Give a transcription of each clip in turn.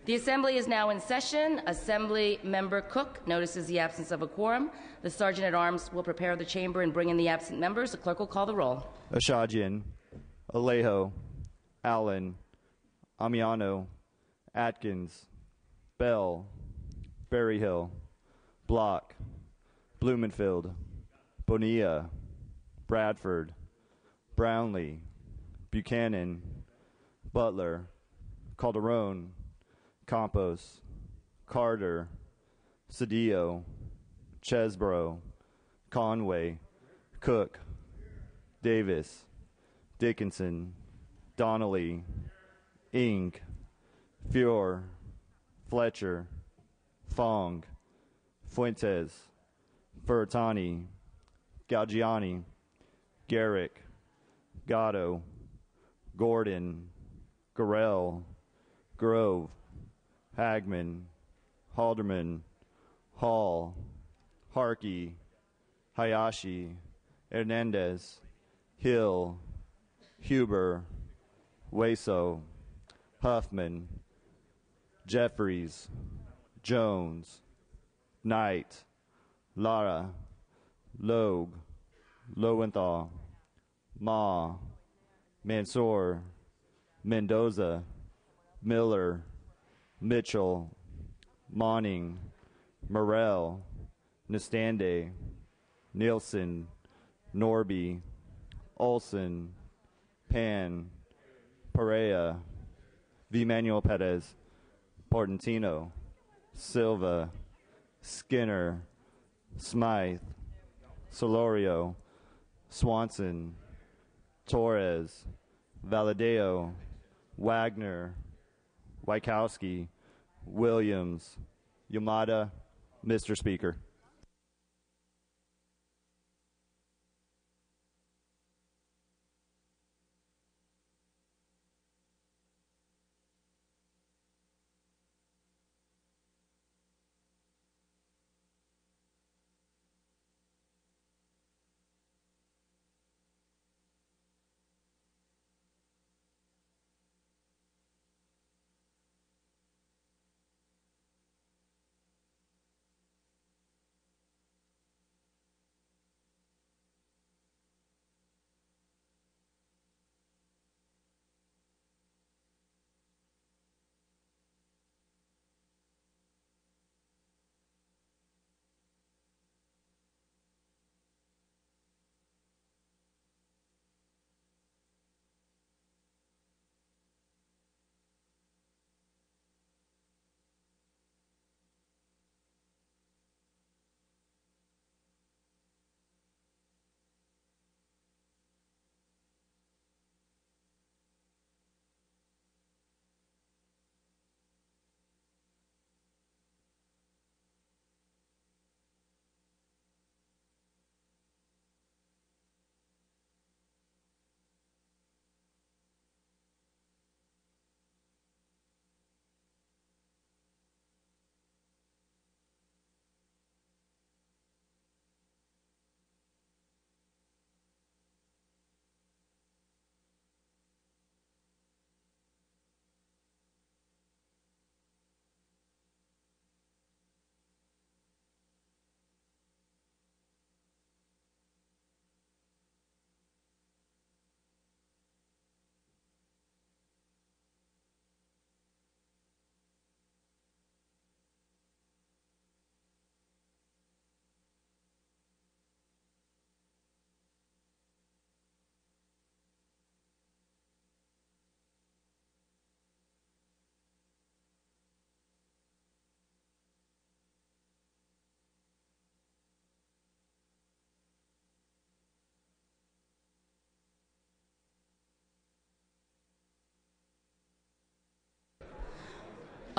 The Assembly is now in session. Assembly Member Cook notices the absence of a quorum. The Sergeant-at-Arms will prepare the chamber and bring in the absent members. The clerk will call the roll. Ashajian, Alejo, Allen, Amiano, Atkins, Bell, Berryhill, Block, Blumenfield, Bonilla, Bradford, Brownlee, Buchanan, Butler, Calderon, Campos, Carter, Cedillo, Chesbro, Conway, Cook, Davis, Dickinson, Donnelly, Ing, Fior, Fletcher, Fong, Fuentes, Furutani, Galgiani, Garrick, Gatto, Gordon, Gorell, Grove, Hagman, Halderman, Hall, Harkey, Hayashi, Hernandez, Hill, Huber, Weso, Huffman, Jeffries, Jones, Knight, Lara, Logue, Lowenthal, Ma, Mansour, Mendoza, Miller, Mitchell, Monning, Morrell, Nestande, Nielsen, Norby, Olson, Pan, Perea, V. Manuel Perez, Portantino, Silva, Skinner, Smythe, Solorio, Swanson, Torres, Valadeo, Wagner, Wykowski, Williams, Yamada, Mr. Speaker.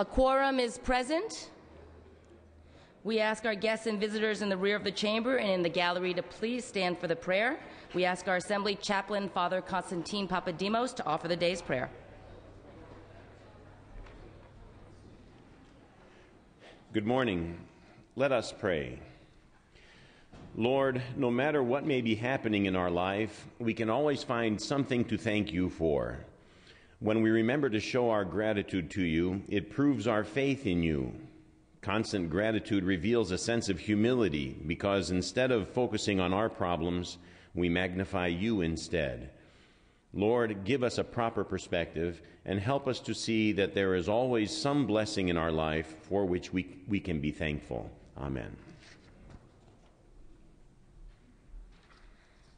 A quorum is present. We ask our guests and visitors in the rear of the chamber and in the gallery to please stand for the prayer. We ask our Assembly Chaplain, Father Constantine Papadimos, to offer the day's prayer. Good morning. Let us pray. Lord, no matter what may be happening in our life, we can always find something to thank you for. When we remember to show our gratitude to you, it proves our faith in you. Constant gratitude reveals a sense of humility because instead of focusing on our problems, we magnify you instead. Lord, give us a proper perspective and help us to see that there is always some blessing in our life for which we can be thankful. Amen.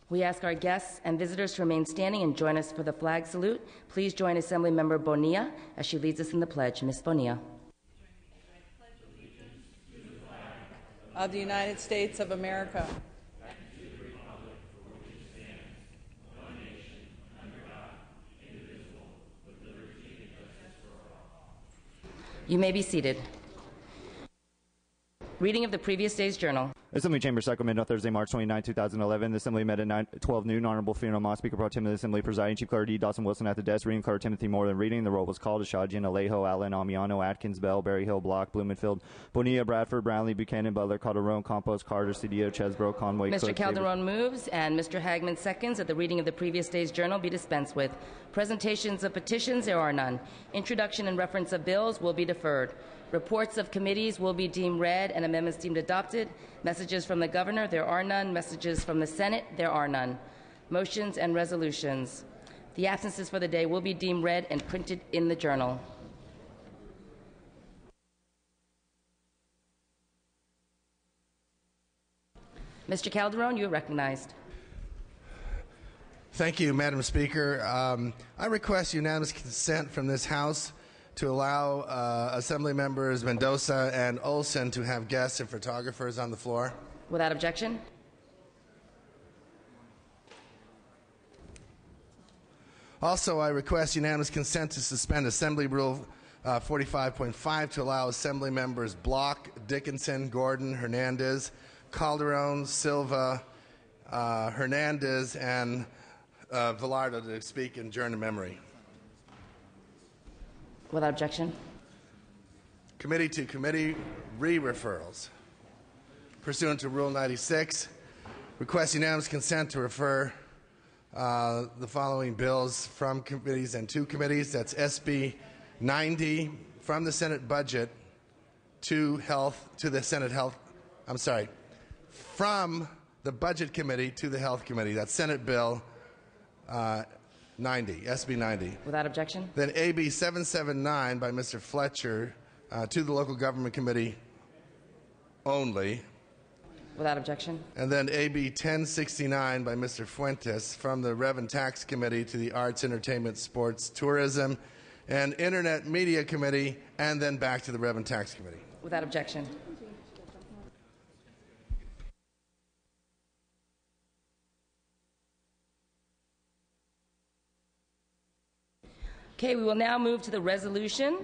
We ask our guests and visitors to remain standing and join us for the flag salute. Please join Assemblymember Bonilla as she leads us in the pledge. Ms. Bonilla. Of the United States of America. You may be seated. Reading of the previous day's journal. Assembly Chamber, Sacramento, Thursday, March 29, 2011. The Assembly met at 12 noon. Honorable Fiona Moss, Speaker Pro Tem of the Assembly, presiding. Chief Clerk D. Dawson Wilson at the desk. Reading Clerk Timothy Moore. Then reading. The roll was called. Ashajian, Alejo, Allen, Amiano, Atkins, Bell, Berryhill, Block, Blumenfield, Bonilla, Bradford, Brownlee, Buchanan, Butler, Calderon, Campos, Carter, Cedillo, Chesbro, Conway, Mr. Cook, Calderon moves and Mr. Hagman seconds that the reading of the previous day's journal be dispensed with. Presentations of petitions, there are none. Introduction and reference of bills will be deferred. Reports of committees will be deemed read and amendments deemed adopted. Messages from the Governor, there are none. Messages from the Senate, there are none. Motions and resolutions. The absences for the day will be deemed read and printed in the journal. Mr. Calderon, you are recognized. Thank you, Madam Speaker. I request unanimous consent from this House to allow Assembly Members Mendoza and Olson to have guests and photographers on the floor. Without objection. Also, I request unanimous consent to suspend Assembly Rule 45.5 to allow Assembly Members Block, Dickinson, Gordon, Hernandez, Calderon, Silva, Hernandez, and Villardo to speak and adjourn to memory. Without objection. Committee to committee re-referrals. Pursuant to Rule 96, request unanimous consent to refer the following bills from committees and to committees. That's SB 90 from the Senate Budget to Health, to the Senate Health, I'm sorry, from the Budget Committee to the Health Committee. That's Senate Bill 90, SB 90. Without objection. Then AB 779 by Mr. Fletcher to the Local Government Committee only. Without objection. And then AB 1069 by Mr. Fuentes from the Rev and Tax Committee to the Arts, Entertainment, Sports, Tourism, and Internet Media Committee, and then back to the Rev and Tax Committee. Without objection. Okay, we will now move to the resolution.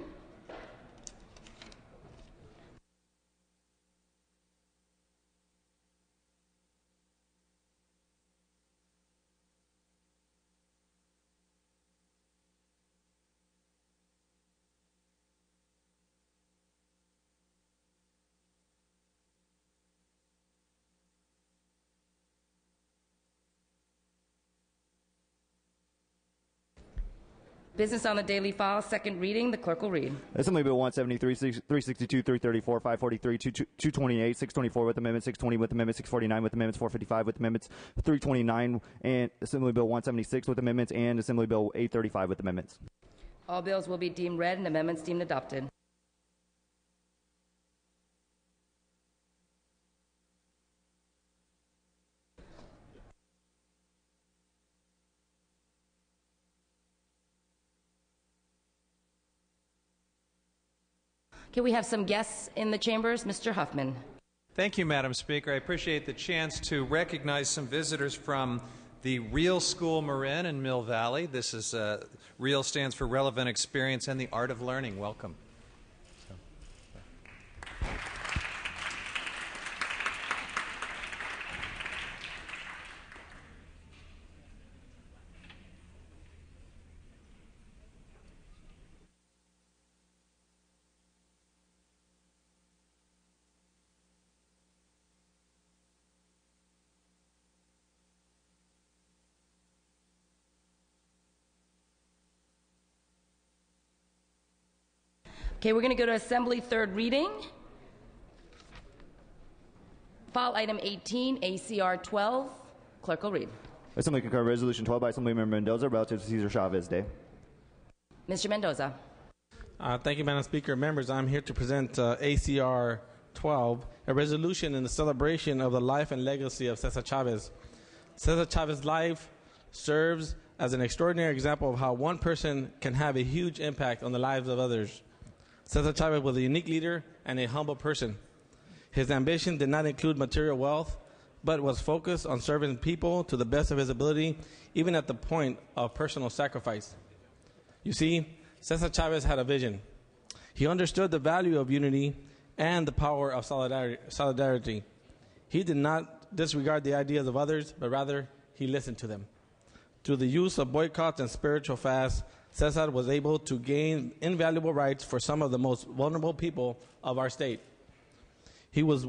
Business on the daily file, second reading. The clerk will read. Assembly Bill 173, 362, 334, 543, 228, 624 with amendment, 620 with amendment, 649 with amendments, 455 with amendments, 329, and Assembly Bill 176 with amendments, and Assembly Bill 835 with amendments. All bills will be deemed read and amendments deemed adopted. Okay, we have some guests in the chambers. Mr. Huffman. Thank you, Madam Speaker. I appreciate the chance to recognize some visitors from the Real School Marin in Mill Valley. This is REAL stands for Relevant Experience and the Art of Learning. Welcome. Okay, we're going to go to Assembly third reading. File item 18, ACR 12. Clerk will read. Assembly concur Resolution 12 by Assemblymember Mendoza relative to Cesar Chavez Day. Mr. Mendoza. Thank you, Madam Speaker. Members, I'm here to present ACR 12, a resolution in the celebration of the life and legacy of Cesar Chavez. Cesar Chavez's life serves as an extraordinary example of how one person can have a huge impact on the lives of others. Cesar Chavez was a unique leader and a humble person. His ambition did not include material wealth, but was focused on serving people to the best of his ability, even at the point of personal sacrifice. You see, Cesar Chavez had a vision. He understood the value of unity and the power of solidarity. He did not disregard the ideas of others, but rather he listened to them. Through the use of boycotts and spiritual fasts, Cesar was able to gain invaluable rights for some of the most vulnerable people of our state. He was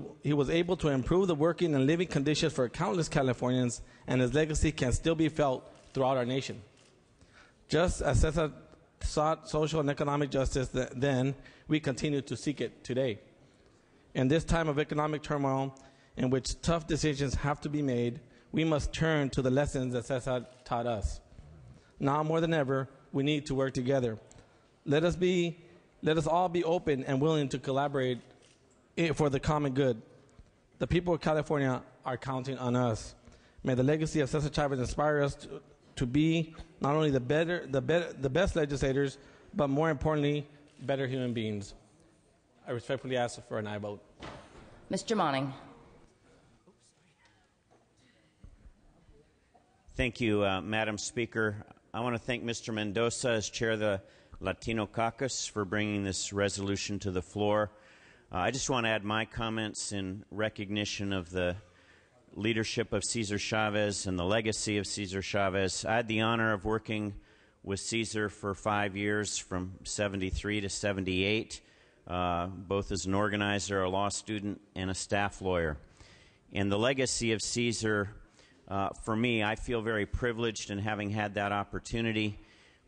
able to improve the working and living conditions for countless Californians, and his legacy can still be felt throughout our nation. Just as Cesar sought social and economic justice then, we continue to seek it today. In this time of economic turmoil, in which tough decisions have to be made, we must turn to the lessons that Cesar taught us. Now more than ever, we need to work together. Let us all be open and willing to collaborate for the common good. The people of California are counting on us. May the legacy of Cesar Chavez inspire us to be not only the best legislators, but more importantly, better human beings. I respectfully ask for an aye vote. Mr. Monning. Thank you, Madam Speaker. I want to thank Mr. Mendoza as chair of the Latino Caucus for bringing this resolution to the floor. I just want to add my comments in recognition of the leadership of Cesar Chavez and the legacy of Cesar Chavez. I had the honor of working with Cesar for 5 years, from 73 to 78, both as an organizer, a law student, and a staff lawyer. And the legacy of Cesar, for me, I feel very privileged in having had that opportunity.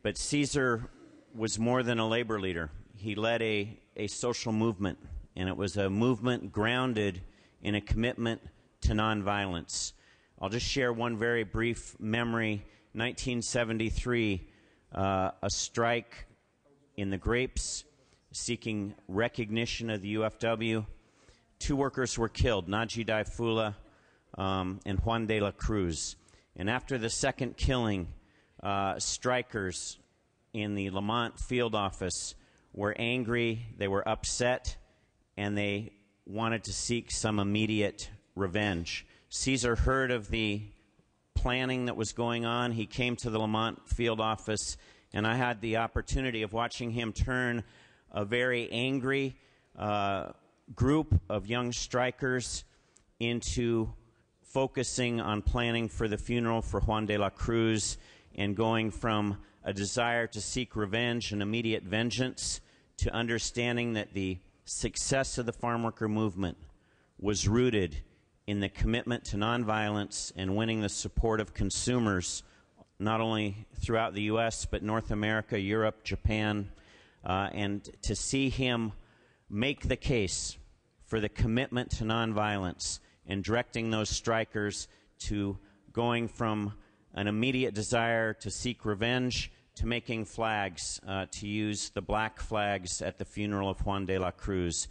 But Cesar was more than a labor leader. He led a social movement, and it was a movement grounded in a commitment to nonviolence. I'll just share one very brief memory. 1973, a strike in the grapes seeking recognition of the UFW. 2 workers were killed, Naji Daifula and Juan de la Cruz. And after the second killing, strikers in the Lamont field office were angry, they were upset, and they wanted to seek some immediate revenge. Cesar heard of the planning that was going on. He came to the Lamont field office, and I had the opportunity of watching him turn a very angry group of young strikers into focusing on planning for the funeral for Juan de la Cruz, and going from a desire to seek revenge and immediate vengeance to understanding that the success of the farm worker movement was rooted in the commitment to nonviolence and winning the support of consumers, not only throughout the U.S., but North America, Europe, Japan, and to see him make the case for the commitment to nonviolence and directing those strikers to going from an immediate desire to seek revenge to making flags, to use the black flags at the funeral of Juan de la Cruz.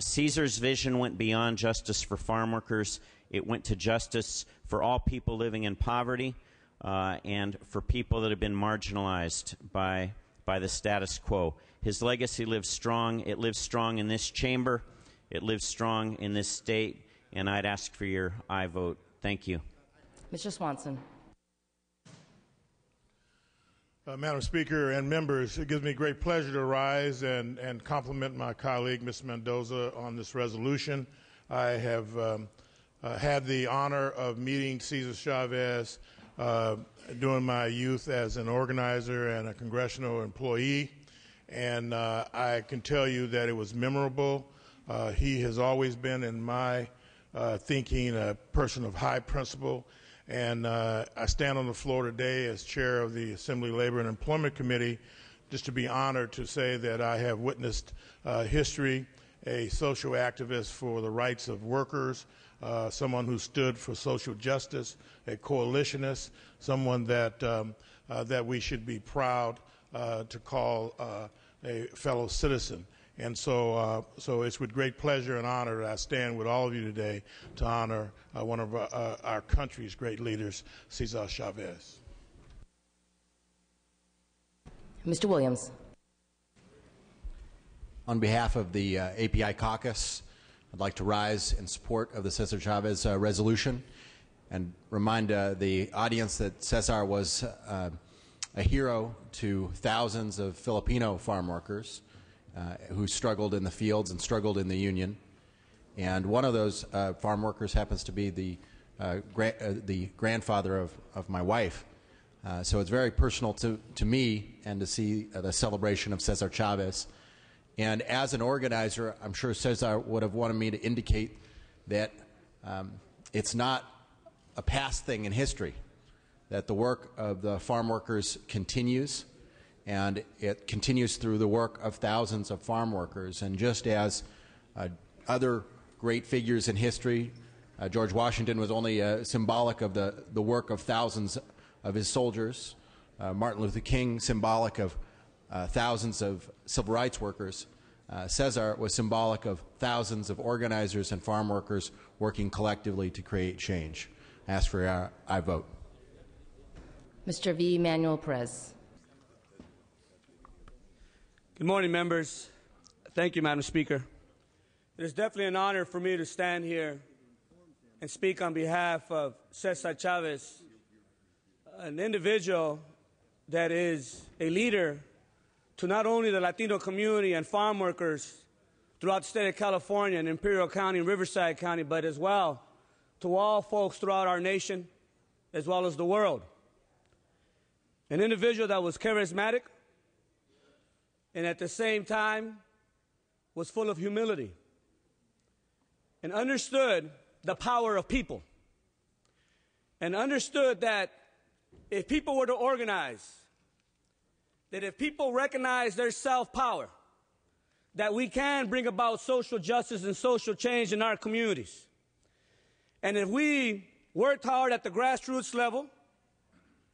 Cesar's vision went beyond justice for farm workers. It went to justice for all people living in poverty and for people that have been marginalized by the status quo. His legacy lives strong. It lives strong in this chamber. It lives strong in this state. And I'd ask for your aye vote. Thank you. Mr. Swanson. Madam Speaker and members, it gives me great pleasure to rise and compliment my colleague, Ms. Mendoza, on this resolution. I have had the honor of meeting Cesar Chavez during my youth as an organizer and a congressional employee, and I can tell you that it was memorable. He has always been, in my thinking, a person of high principle. And I stand on the floor today as chair of the Assembly Labor and Employment Committee just to be honored to say that I have witnessed history, a social activist for the rights of workers, someone who stood for social justice, a coalitionist, someone that that we should be proud to call a fellow citizen. And so it's with great pleasure and honor that I stand with all of you today to honor one of our country's great leaders, Cesar Chavez. Mr. Williams. On behalf of the API caucus, I'd like to rise in support of the Cesar Chavez resolution and remind the audience that Cesar was a hero to thousands of Filipino farm workers who struggled in the fields and struggled in the union. And one of those farm workers happens to be the grandfather of my wife. So it's very personal to me and to see the celebration of Cesar Chavez. And as an organizer, I'm sure Cesar would have wanted me to indicate that it's not a past thing in history, that the work of the farm workers continues, and it continues through the work of thousands of farm workers. And just as other great figures in history, George Washington was only symbolic of the work of thousands of his soldiers, Martin Luther King symbolic of thousands of civil rights workers, Cesar was symbolic of thousands of organizers and farm workers working collectively to create change. I ask for your I vote. Mr. V. Manuel Perez. Good morning, members. Thank you, Madam Speaker. It is definitely an honor for me to stand here and speak on behalf of Cesar Chavez, an individual that is a leader to not only the Latino community and farm workers throughout the state of California and Imperial County and Riverside County, but as well to all folks throughout our nation as well as the world. An individual that was charismatic and at the same time was full of humility and understood the power of people and understood that if people were to organize, that if people recognize their self-power, that we can bring about social justice and social change in our communities. And if we worked hard at the grassroots level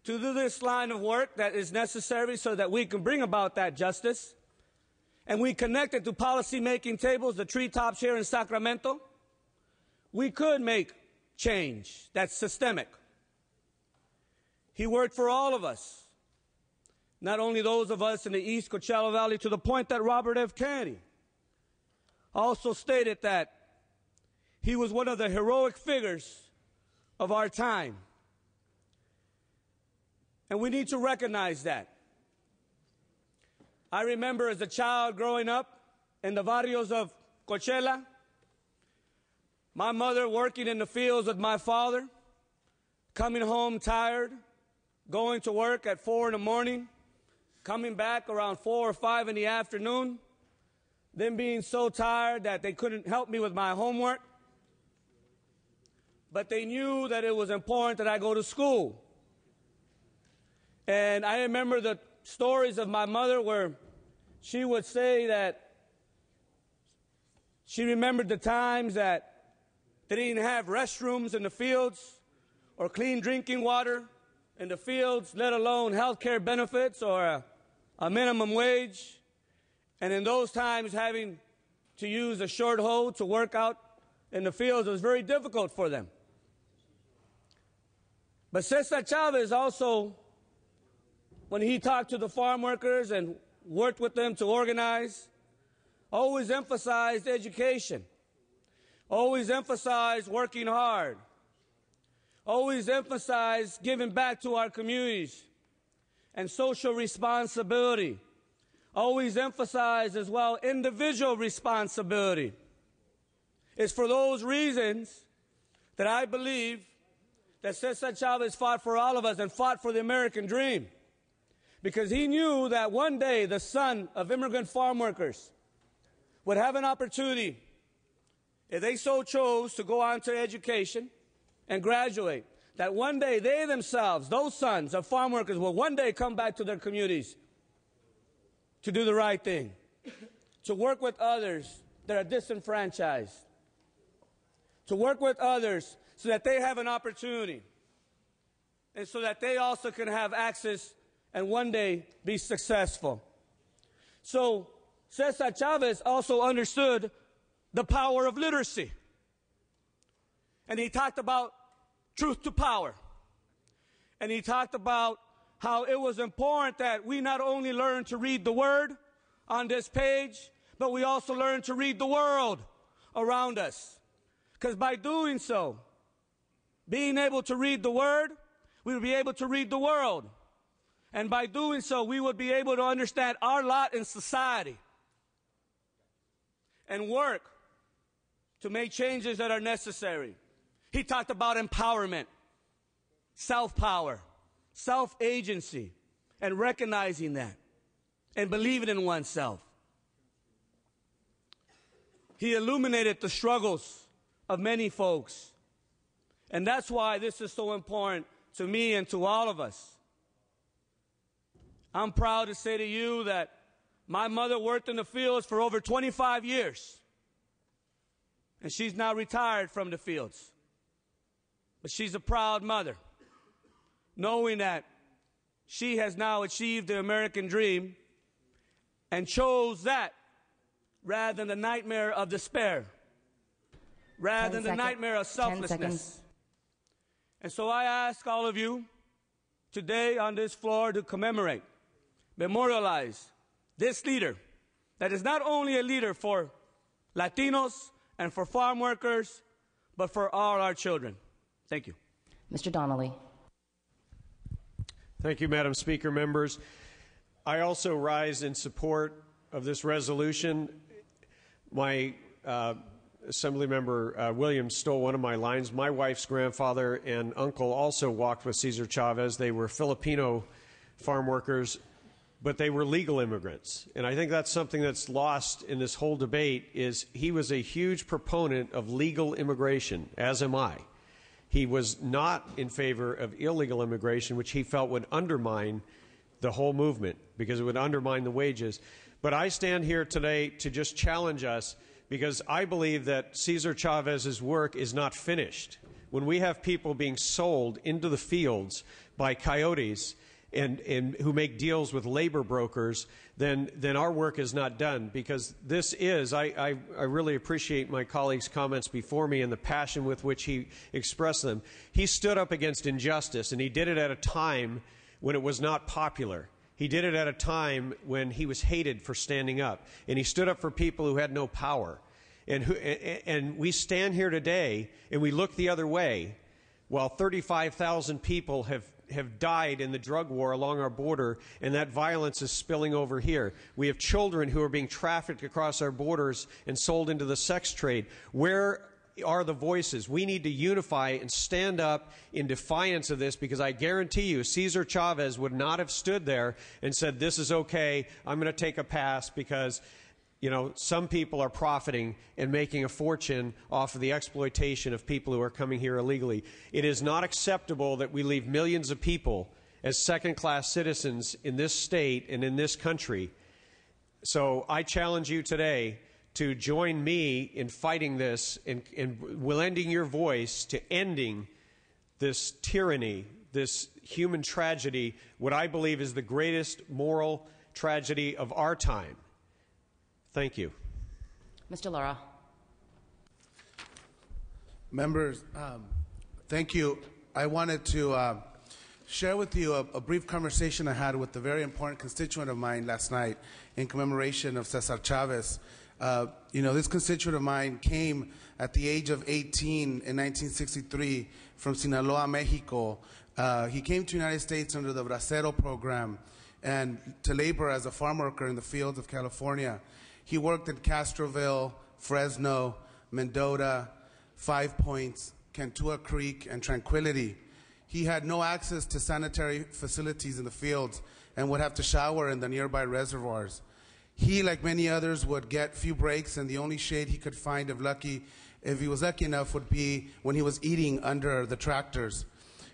to do this line of work that is necessary so that we can bring about that justice, and we connected to policy-making tables, the treetops here in Sacramento, we could make change that's systemic. He worked for all of us, not only those of us in the East Coachella Valley, to the point that Robert F. Kennedy also stated that he was one of the heroic figures of our time. And we need to recognize that. I remember as a child growing up in the barrios of Coachella, my mother working in the fields with my father, coming home tired, going to work at 4 in the morning, coming back around 4 or 5 in the afternoon, them being so tired that they couldn't help me with my homework. But they knew that it was important that I go to school. And I remember the stories of my mother where she would say that she remembered the times that they didn't have restrooms in the fields or clean drinking water in the fields, let alone health care benefits or a minimum wage. And in those times, having to use a short hoe to work out in the fields was very difficult for them. But Cesar Chavez also, when he talked to the farm workers and worked with them to organize, always emphasized education, always emphasized working hard, always emphasized giving back to our communities and social responsibility, always emphasized as well individual responsibility. It's for those reasons that I believe that Cesar Chavez fought for all of us and fought for the American dream, because he knew that one day the son of immigrant farm workers would have an opportunity, if they so chose, to go on to education and graduate, that one day they themselves, those sons of farm workers, will one day come back to their communities to do the right thing, to work with others that are disenfranchised, to work with others so that they have an opportunity and so that they also can have access and one day be successful. So Cesar Chavez also understood the power of literacy. And he talked about truth to power. And he talked about how it was important that we not only learn to read the word on this page, but we also learn to read the world around us. Because by doing so, being able to read the word, we will be able to read the world. And by doing so, we would be able to understand our lot in society and work to make changes that are necessary. He talked about empowerment, self-power, self-agency, and recognizing that and believing in oneself. He illuminated the struggles of many folks. And that's why this is so important to me and to all of us. I'm proud to say to you that my mother worked in the fields for over 25 years. And she's now retired from the fields. But she's a proud mother, knowing that she has now achieved the American dream and chose that rather than the nightmare of despair, rather than the nightmare of selflessness. And so I ask all of you today on this floor to commemorate, memorialize this leader that is not only a leader for Latinos and for farm workers, but for all our children. Thank you. Mr. Donnelly. Thank you, Madam Speaker. Members, I also rise in support of this resolution. My Assemblymember Williams stole one of my lines. My wife's grandfather and uncle also walked with Cesar Chavez. They were Filipino farm workers, but they were legal immigrants. And I think that's something that's lost in this whole debate is he was a huge proponent of legal immigration, as am I. He was not in favor of illegal immigration, which he felt would undermine the whole movement because it would undermine the wages. But I stand here today to just challenge us because I believe that Cesar Chavez's work is not finished. When we have people being sold into the fields by coyotes and who make deals with labor brokers, then our work is not done. Because this is, I really appreciate my colleague's comments before me and the passion with which he expressed them. He stood up against injustice, and he did it at a time when it was not popular. He did it at a time when he was hated for standing up, and he stood up for people who had no power. And we stand here today, and we look the other way, while 35,000 people have died in the drug war along our border, and that violence is spilling over here. We have children who are being trafficked across our borders and sold into the sex trade. Where are the voices? We need to unify and stand up in defiance of this, because I guarantee you Cesar Chavez would not have stood there and said, this is okay, I'm going to take a pass because some people are profiting and making a fortune off of the exploitation of people who are coming here illegally. It is not acceptable that we leave millions of people as second-class citizens in this state and in this country. So I challenge you today to join me in fighting this and lending your voice to ending this tyranny, this human tragedy, what I believe is the greatest moral tragedy of our time. Thank you. Mr. Lara. Members, thank you. I wanted to share with you a brief conversation I had with a very important constituent of mine last night in commemoration of Cesar Chavez. This constituent of mine came at the age of 18 in 1963 from Sinaloa, Mexico. He came to the United States under the Bracero program and to labor as a farm worker in the fields of California. He worked at Castroville, Fresno, Mendota, Five Points, Cantua Creek, and Tranquility. He had no access to sanitary facilities in the fields and would have to shower in the nearby reservoirs. He, like many others, would get few breaks, and the only shade he could find if he was lucky enough, would be when he was eating under the tractors.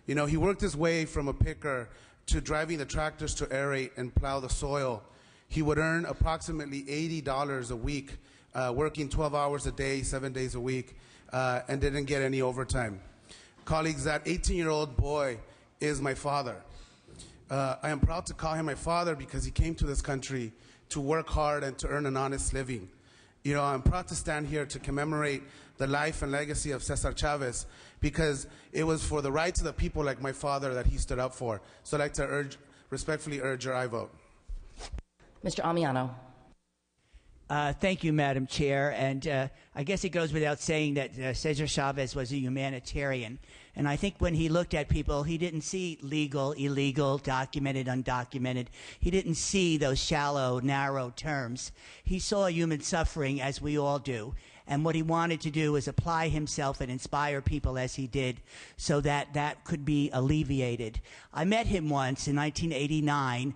He worked his way from a picker to driving the tractors to aerate and plow the soil. he would earn approximately $80 a week, working 12 hours a day, 7 days a week, and didn't get any overtime. Colleagues, that 18-year-old boy is my father. I am proud to call him my father because he came to this country to work hard and to earn an honest living. You know, I'm proud to stand here to commemorate the life and legacy of Cesar Chavez because it was for the rights of the people like my father that he stood up for. So I'd like to respectfully urge your aye vote. Mr. Amiano. Thank you, Madam Chair. And I guess it goes without saying that Cesar Chavez was a humanitarian. And I think when he looked at people, he didn't see legal, illegal, documented, undocumented. He didn't see those shallow, narrow terms. He saw human suffering, as we all do. And what he wanted to do was apply himself and inspire people as he did so that that could be alleviated. I met him once in 1989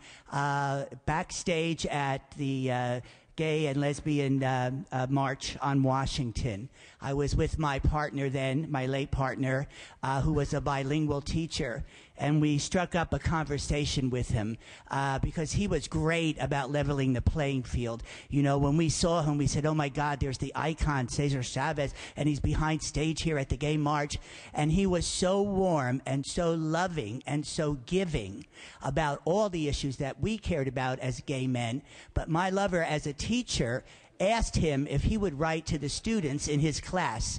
backstage at the Gay and Lesbian March on Washington. I was with my partner then, my late partner, who was a bilingual teacher, and we struck up a conversation with him because he was great about leveling the playing field. You know, when we saw him, we said, oh my God, there's the icon, Cesar Chavez, and he's behind stage here at the Gay March. And he was so warm and so loving and so giving about all the issues that we cared about as gay men. But my lover, as a teacher, asked him if he would write to the students in his class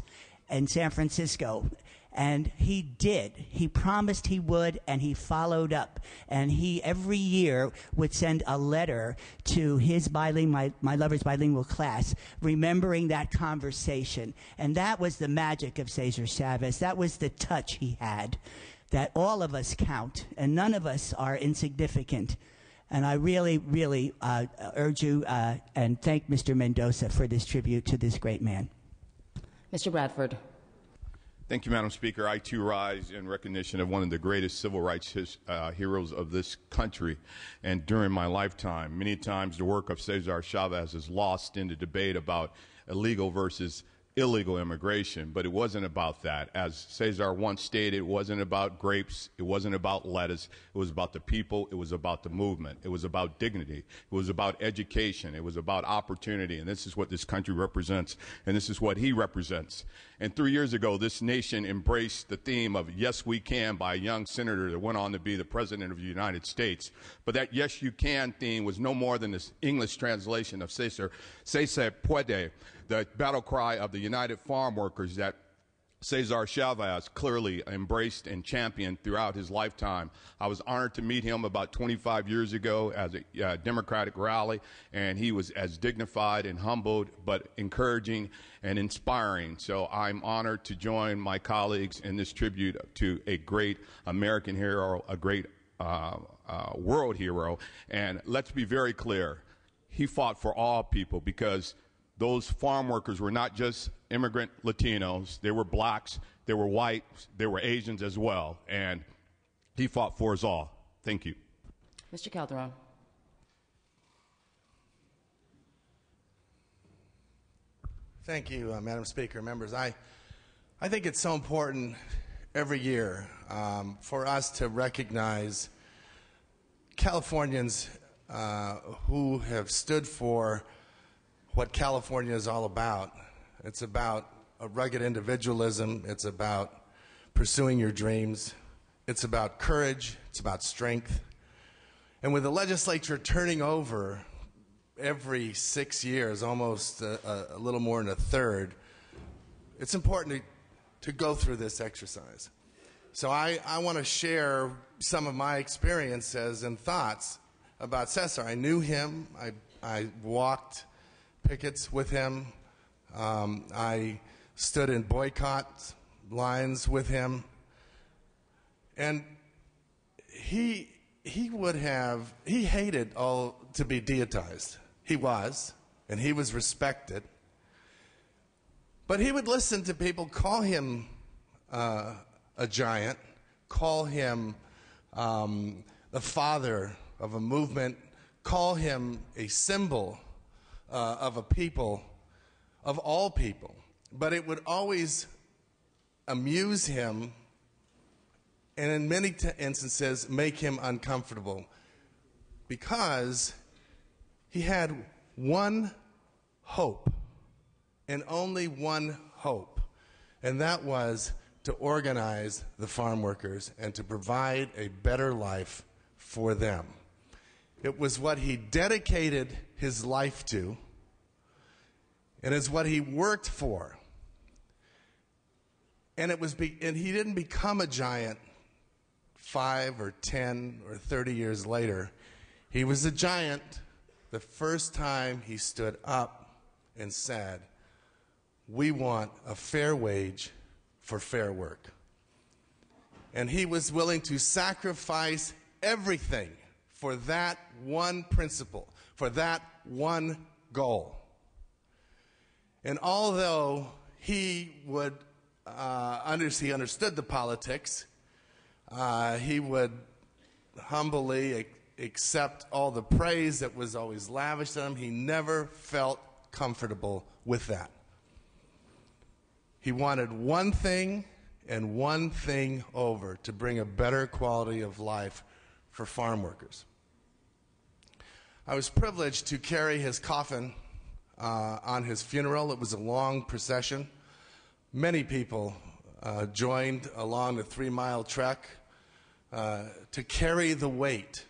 in San Francisco. And he did. He promised he would, and he followed up. And he, every year, would send a letter to his my lover's bilingual class, remembering that conversation. And that was the magic of Cesar Chavez. That was the touch he had, that all of us count, and none of us are insignificant. And I really, really urge you and thank Mr. Mendoza for this tribute to this great man. Mr. Bradford. Thank you, Madam Speaker. I, too, rise in recognition of one of the greatest civil rights heroes of this country. And during my lifetime, many times the work of Cesar Chavez is lost in the debate about illegal versus illegal immigration, but it wasn't about that. As Cesar once stated, it wasn't about grapes, it wasn't about lettuce, it was about the people, it was about the movement, it was about dignity, it was about education, it was about opportunity, and this is what this country represents, and this is what he represents. And 3 years ago, this nation embraced the theme of Yes, We Can by a young senator that went on to be the President of the United States. But that Yes, You Can theme was no more than this English translation of Cesar, Se Puede, the battle cry of the United Farm Workers that Cesar Chavez clearly embraced and championed throughout his lifetime. I was honored to meet him about 25 years ago at a Democratic rally, and he was as dignified and humbled, but encouraging and inspiring. So I'm honored to join my colleagues in this tribute to a great American hero, a great world hero. And let's be very clear, he fought for all people because those farm workers were not just immigrant Latinos. They were blacks, they were whites, they were Asians as well. And he fought for us all. Thank you. Mr. Calderon. Thank you, Madam Speaker. Members, I think it's so important every year for us to recognize Californians who have stood for what California is all about. It's about a rugged individualism. It's about pursuing your dreams. It's about courage. It's about strength. And with the legislature turning over every 6 years, almost a little more than a third, it's important to go through this exercise. So I want to share some of my experiences and thoughts about Cesar. I knew him. I walked pickets with him. I stood in boycott lines with him. And he hated all to be deitized. He was, and he was respected. But he would listen to people call him a giant, call him the father of a movement, call him a symbol of a people, of all people. But it would always amuse him and in many instances make him uncomfortable because He had one hope, and only one hope, and that was to organize the farm workers and to provide a better life for them. It was what he dedicated his life to, and it's what he worked for. And he didn't become a giant 5 or 10 or 30 years later. He was a giant the first time he stood up and said, "We want a fair wage for fair work." And he was willing to sacrifice everything for that one principle, for that one goal. And although he would he understood the politics, he would humbly accept all the praise that was always lavished on him. He never felt comfortable with that. He wanted one thing and one thing over: to bring a better quality of life for farm workers. I was privileged to carry his coffin on his funeral. It was a long procession. Many people joined along the 3-mile trek to carry the weight,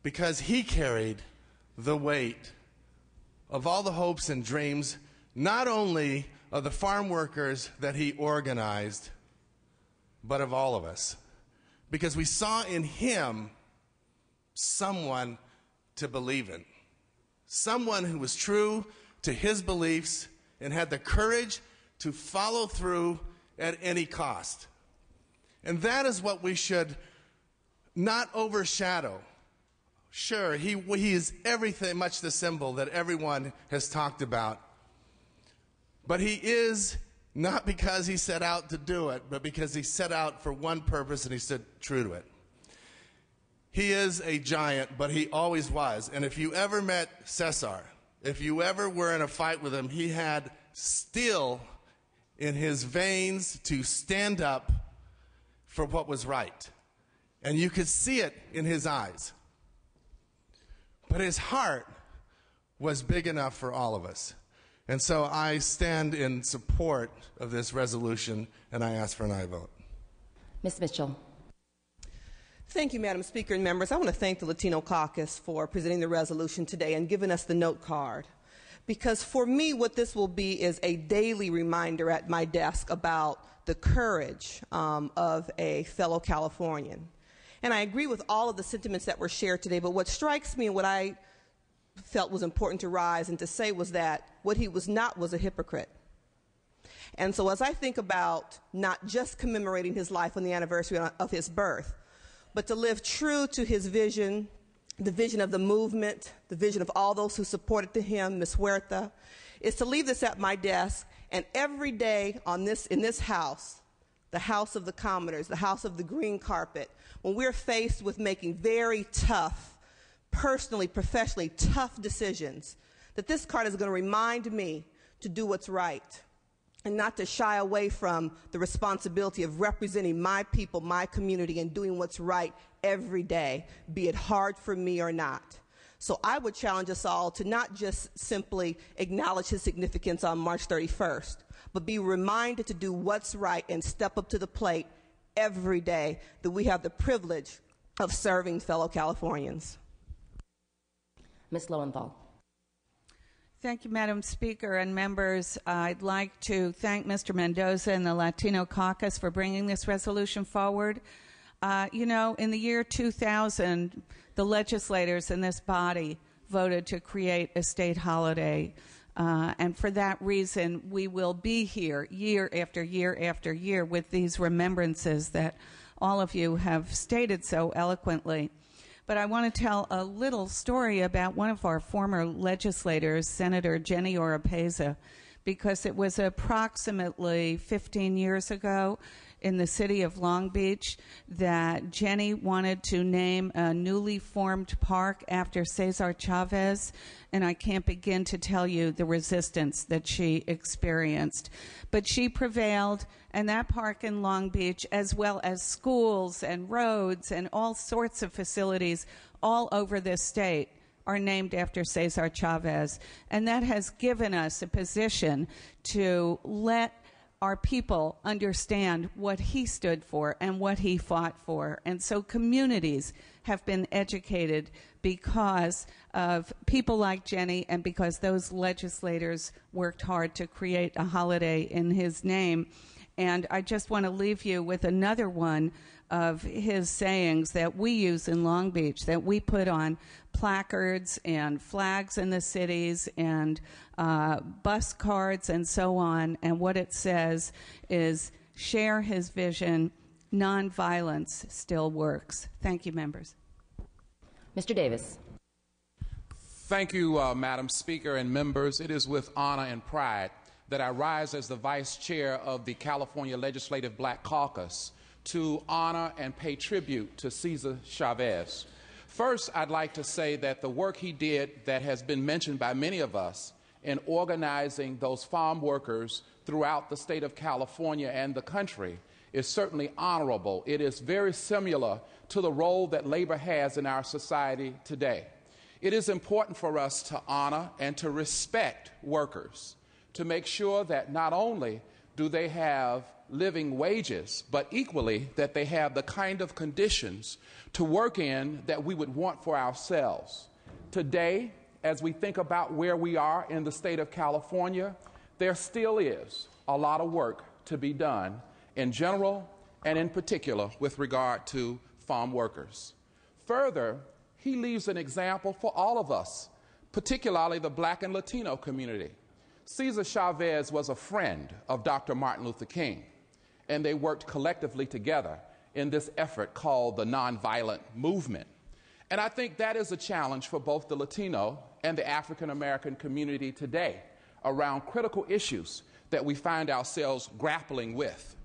because he carried the weight of all the hopes and dreams, not only of the farm workers that he organized, but of all of us. Because we saw in him someone to believe in, someone who was true to his beliefs and had the courage to follow through at any cost. And that is what we should not overshadow. Sure, he is everything, much the symbol that everyone has talked about. But he is not because he set out to do it, but because he set out for one purpose and he stood true to it. He is a giant, but he always was. And if you ever met Cesar, if you ever were in a fight with him, he had steel in his veins to stand up for what was right. And you could see it in his eyes. But his heart was big enough for all of us. And so I stand in support of this resolution, and I ask for an aye vote. Ms. Mitchell. Thank you, Madam Speaker and members. I want to thank the Latino Caucus for presenting the resolution today and giving us the note card. Because for me, what this will be is a daily reminder at my desk about the courage of a fellow Californian. And I agree with all of the sentiments that were shared today, but what strikes me and what I felt was important to rise and to say was that what he was not was a hypocrite. And so as I think about not just commemorating his life on the anniversary of his birth, but to live true to his vision, the vision of the movement, the vision of all those who supported him, Ms. Huerta, is to leave this at my desk, and every day in this house, the House of the Commoners, the House of the Green Carpet, when we're faced with making very tough, personally, professionally tough decisions, that this card is going to remind me to do what's right and not to shy away from the responsibility of representing my people, my community, and doing what's right every day, be it hard for me or not. So I would challenge us all to not just simply acknowledge his significance on March 31st, but be reminded to do what's right and step up to the plate every day that we have the privilege of serving fellow Californians. Ms. Lowenthal. Thank you, Madam Speaker and members. I'd like to thank Mr. Mendoza and the Latino Caucus for bringing this resolution forward. You know, in the year 2000, the legislators in this body voted to create a state holiday. And for that reason, we will be here year after year after year with these remembrances that all of you have stated so eloquently. But I want to tell a little story about one of our former legislators, Senator Jenny Oropeza, because it was approximately 15 years ago in the city of Long Beach that Jenny wanted to name a newly formed park after Cesar Chavez, and I can't begin to tell you the resistance that she experienced. But she prevailed, and that park in Long Beach, as well as schools and roads and all sorts of facilities all over this state, are named after Cesar Chavez. And that has given us a position to let our people understand what he stood for and what he fought for. And so communities have been educated because of people like Jenny and because those legislators worked hard to create a holiday in his name. And I just want to leave you with another one of his sayings that we use in Long Beach, that we put on placards and flags in the cities and bus cards and so on. And what it says is, share his vision, nonviolence still works. Thank you, members. Mr. Davis. Thank you, Madam Speaker and members. It is with honor and pride that I rise as the Vice Chair of the California Legislative Black Caucus to honor and pay tribute to Cesar Chavez. First, I'd like to say that the work he did that has been mentioned by many of us in organizing those farm workers throughout the state of California and the country is certainly honorable. It is very similar to the role that labor has in our society today. It is important for us to honor and to respect workers, to make sure that not only do they have living wages, but equally that they have the kind of conditions to work in that we would want for ourselves. Today, as we think about where we are in the state of California, there still is a lot of work to be done in general and in particular with regard to farm workers. Further, he leaves an example for all of us, particularly the Black and Latino community. Cesar Chavez was a friend of Dr. Martin Luther King, and they worked collectively together in this effort called the Nonviolent Movement. And I think that is a challenge for both the Latino and the African American community today around critical issues that we find ourselves grappling with.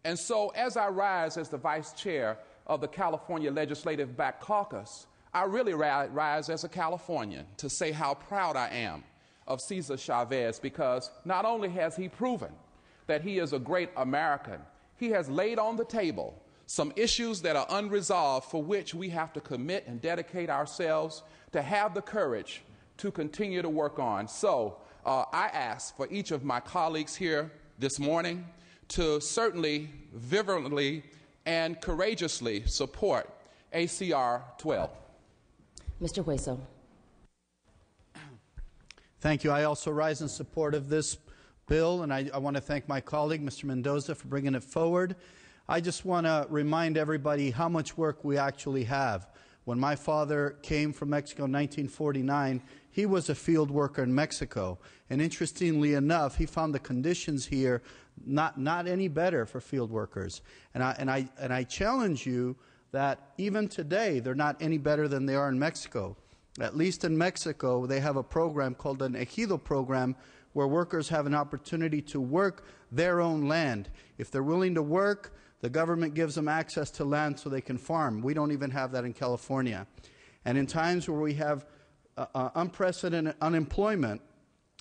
And so as I rise as the Vice Chair of the California Legislative Black Caucus, I really rise as a Californian to say how proud I am of Cesar Chavez, because not only has he proven that he is a great American, he has laid on the table some issues that are unresolved for which we have to commit and dedicate ourselves to have the courage to continue to work on. So I ask for each of my colleagues here this morning to certainly virulently and courageously support ACR 12. Mr. Hueso. Thank you. I also rise in support of this bill, and I want to thank my colleague, Mr. Mendoza, for bringing it forward. I just want to remind everybody how much work we actually have. When my father came from Mexico in 1949, he was a field worker in Mexico. And interestingly enough, he found the conditions here not any better for field workers. And I challenge you that even today, they're not any better than they are in Mexico. At least in Mexico, they have a program called an Ejido program where workers have an opportunity to work their own land. If they're willing to work, the government gives them access to land so they can farm. We don't even have that in California. And in times where we have unprecedented unemployment,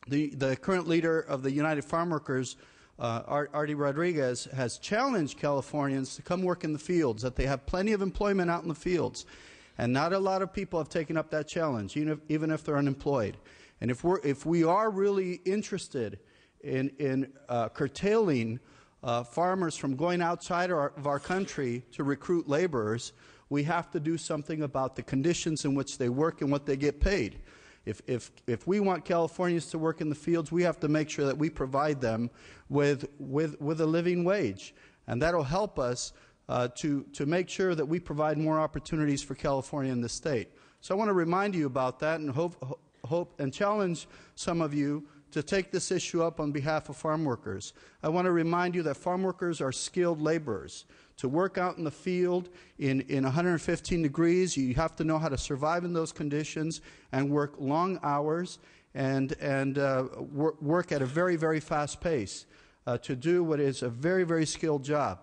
the current leader of the United Farm Workers, Artie Rodriguez, has challenged Californians to come work in the fields, that they have plenty of employment out in the fields. And not a lot of people have taken up that challenge, even if they're unemployed. And if we are really interested in curtailing farmers from going outside of our country to recruit laborers, we have to do something about the conditions in which they work and what they get paid. If we want Californians to work in the fields, we have to make sure that we provide them with a living wage. And that'll help us to make sure that we provide more opportunities for California in the state. So I want to remind you about that and hope and challenge some of you to take this issue up on behalf of farm workers. I want to remind you that farm workers are skilled laborers. To work out in the field in 115 degrees, you have to know how to survive in those conditions and work long hours and work at a very, very fast pace to do what is a very, very skilled job.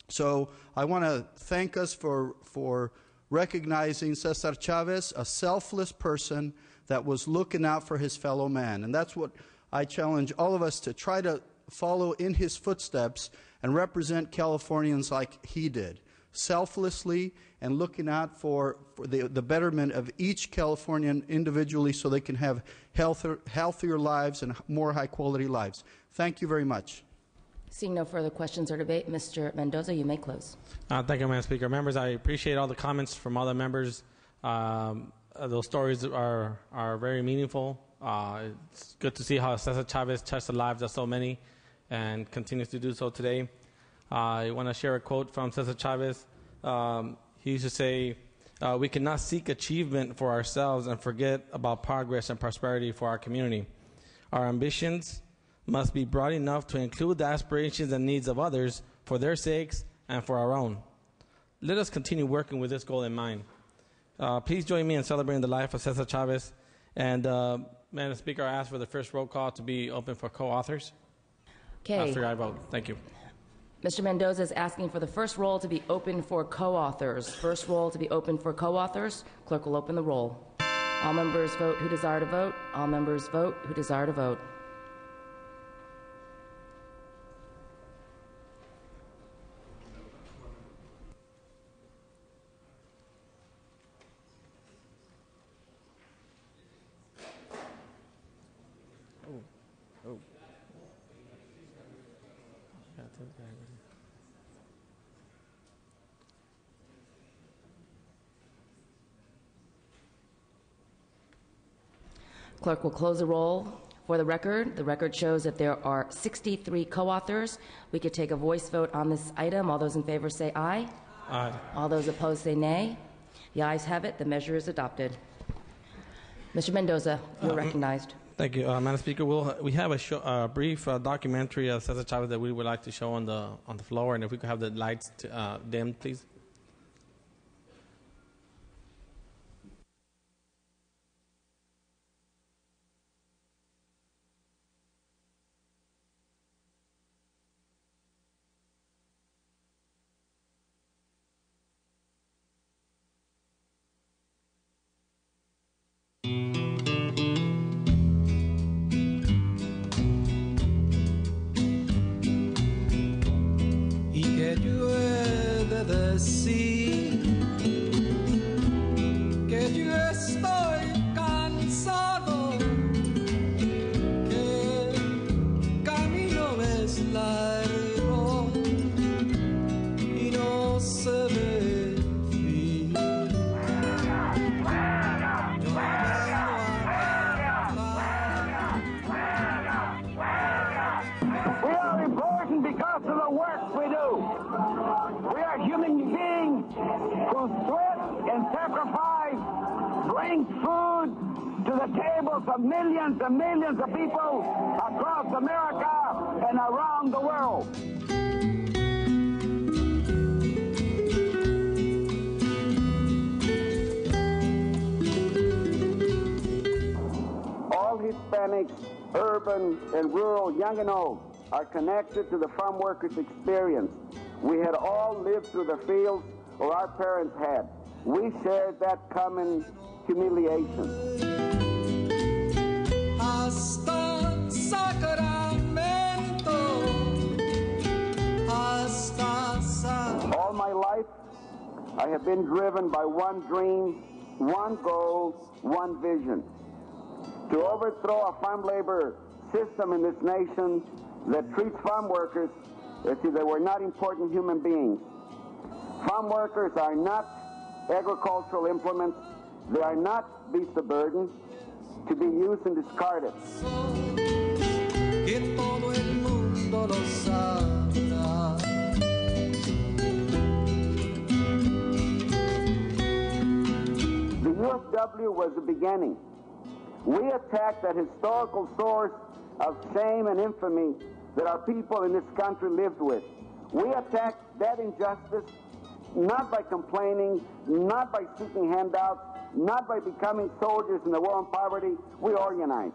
So I want to thank us for recognizing Cesar Chavez, a selfless person that was looking out for his fellow man. And that's what I challenge all of us to try to follow in his footsteps and represent Californians like he did. selflessly and looking out for the betterment of each Californian individually so they can have healthier lives and more high-quality lives. Thank you very much. Seeing no further questions or debate, Mr. Mendoza, you may close. Thank you, Madam Speaker. Members, I appreciate all the comments from other members. Those stories are very meaningful. It's good to see how Cesar Chavez touched the lives of so many and continues to do so today. I want to share a quote from Cesar Chavez. He used to say, we cannot seek achievement for ourselves and forget about progress and prosperity for our community. Our ambitions must be broad enough to include the aspirations and needs of others for their sakes and for our own. Let us continue working with this goal in mind. Please join me in celebrating the life of Cesar Chavez. And, Madam Speaker, I ask for the first roll call to be open for co-authors. Okay. After I vote. Thank you. Mr. Mendoza is asking for the first roll to be open for co-authors. First roll to be open for co-authors. Clerk will open the roll. All members vote who desire to vote. All members vote who desire to vote. Clerk will close the roll. For the record shows that there are 63 co-authors. We could take a voice vote on this item. All those in favor say aye. Aye. All those opposed say nay. The ayes have it. The measure is adopted. Mr. Mendoza, you're recognized. Thank you, Madam Speaker. We have a brief documentary of Cesar Chavez that we would like to show on the floor, and if we could have the lights dimmed, please. Of millions and millions of people across America and around the world. All Hispanics, urban and rural, young and old, are connected to the farm workers' experience. We had all lived through the fields, or our parents had. We shared that common humiliation. Hasta Sacramento, all my life, I have been driven by one dream, one goal, one vision: to overthrow a farm labor system in this nation that treats farm workers as if they were not important human beings. Farm workers are not agricultural implements. They are not beasts of burden to be used and discarded. The UFW was the beginning. We attacked that historical source of shame and infamy that our people in this country lived with. We attacked that injustice not by complaining, not by seeking handouts, not by becoming soldiers in the war on poverty. We organized.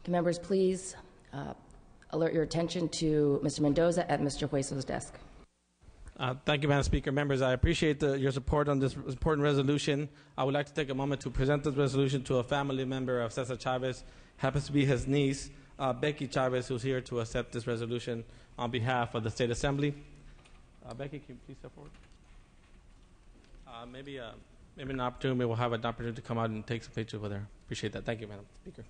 Can members please alert your attention to Mr. Mendoza at Mr. Hueso's desk. Thank you, Madam Speaker. Members, I appreciate your support on this important resolution. I would like to take a moment to present this resolution to a family member of Cesar Chavez. Happens to be his niece, Becky Chavez, who's here to accept this resolution on behalf of the State Assembly. Becky, can you please step forward? Maybe an opportunity, we'll have an opportunity to come out and take some pictures with her. Appreciate that. Thank you, Madam Speaker.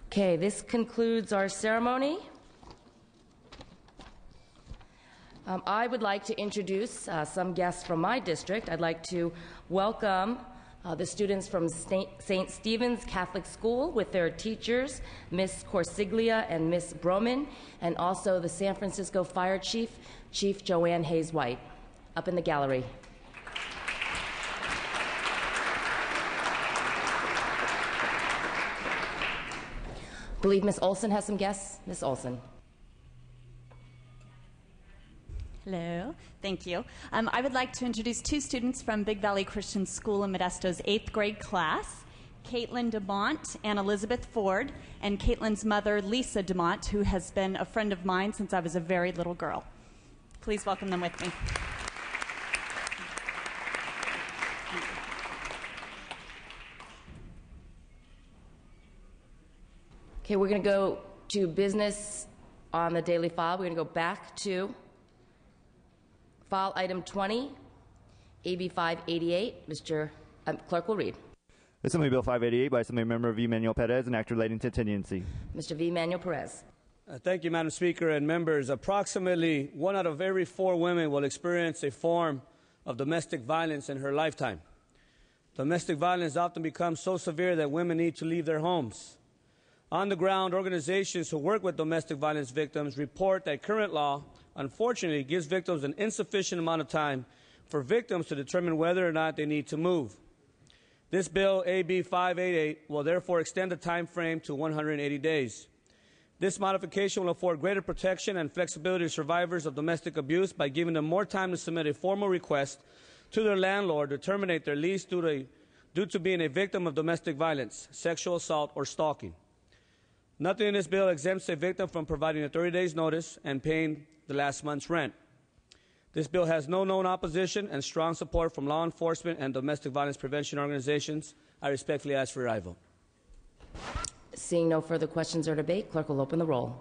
Okay, this concludes our ceremony. I would like to introduce some guests from my district. I'd like to welcome the students from St. Stephen's Catholic School with their teachers, Miss Corsiglia and Miss Broman, and also the San Francisco Fire Chief, Chief Joanne Hayes White, up in the gallery. I believe Ms. Olson has some guests. Ms. Olson. Hello, thank you. I would like to introduce two students from Big Valley Christian School in Modesto's 8th grade class, Caitlin DeMont and Elizabeth Ford, and Caitlin's mother, Lisa DeMont, who has been a friend of mine since I was a very little girl. Please welcome them with me. Okay, we're going to go to business on the daily file. We're going to go back to file item 20, AB 588. Mr. Clerk will read. Assembly Bill 588 by Assembly Member V. Manuel Perez, an act relating to tenancy. Mr. V. Manuel Perez. Thank you, Madam Speaker and members. Approximately 1 out of every 4 women will experience a form of domestic violence in her lifetime. Domestic violence often becomes so severe that women need to leave their homes. On-the-ground organizations who work with domestic violence victims report that current law, unfortunately, gives victims an insufficient amount of time for victims to determine whether or not they need to move. This bill, AB 588, will therefore extend the time frame to 180 days. This modification will afford greater protection and flexibility to survivors of domestic abuse by giving them more time to submit a formal request to their landlord to terminate their lease due to being a victim of domestic violence, sexual assault, or stalking. Nothing in this bill exempts a victim from providing a 30 days notice and paying the last month's rent. This bill has no known opposition and strong support from law enforcement and domestic violence prevention organizations. I respectfully ask for your aye vote. Seeing no further questions or debate, clerk will open the roll.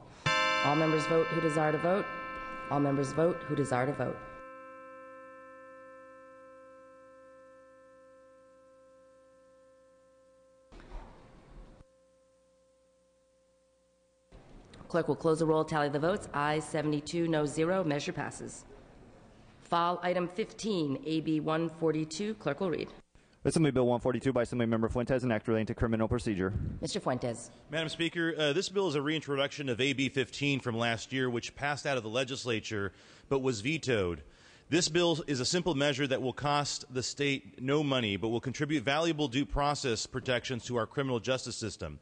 All members vote who desire to vote. All members vote who desire to vote. Clerk will close the roll, tally the votes. Ayes 72, no 0. Measure passes. File item 15, AB 142. Clerk will read. Assembly Bill 142 by Assembly Member Fuentes, an act relating to criminal procedure. Mr. Fuentes. Madam Speaker, this bill is a reintroduction of AB 15 from last year, which passed out of the legislature but was vetoed. This bill is a simple measure that will cost the state no money but will contribute valuable due process protections to our criminal justice system.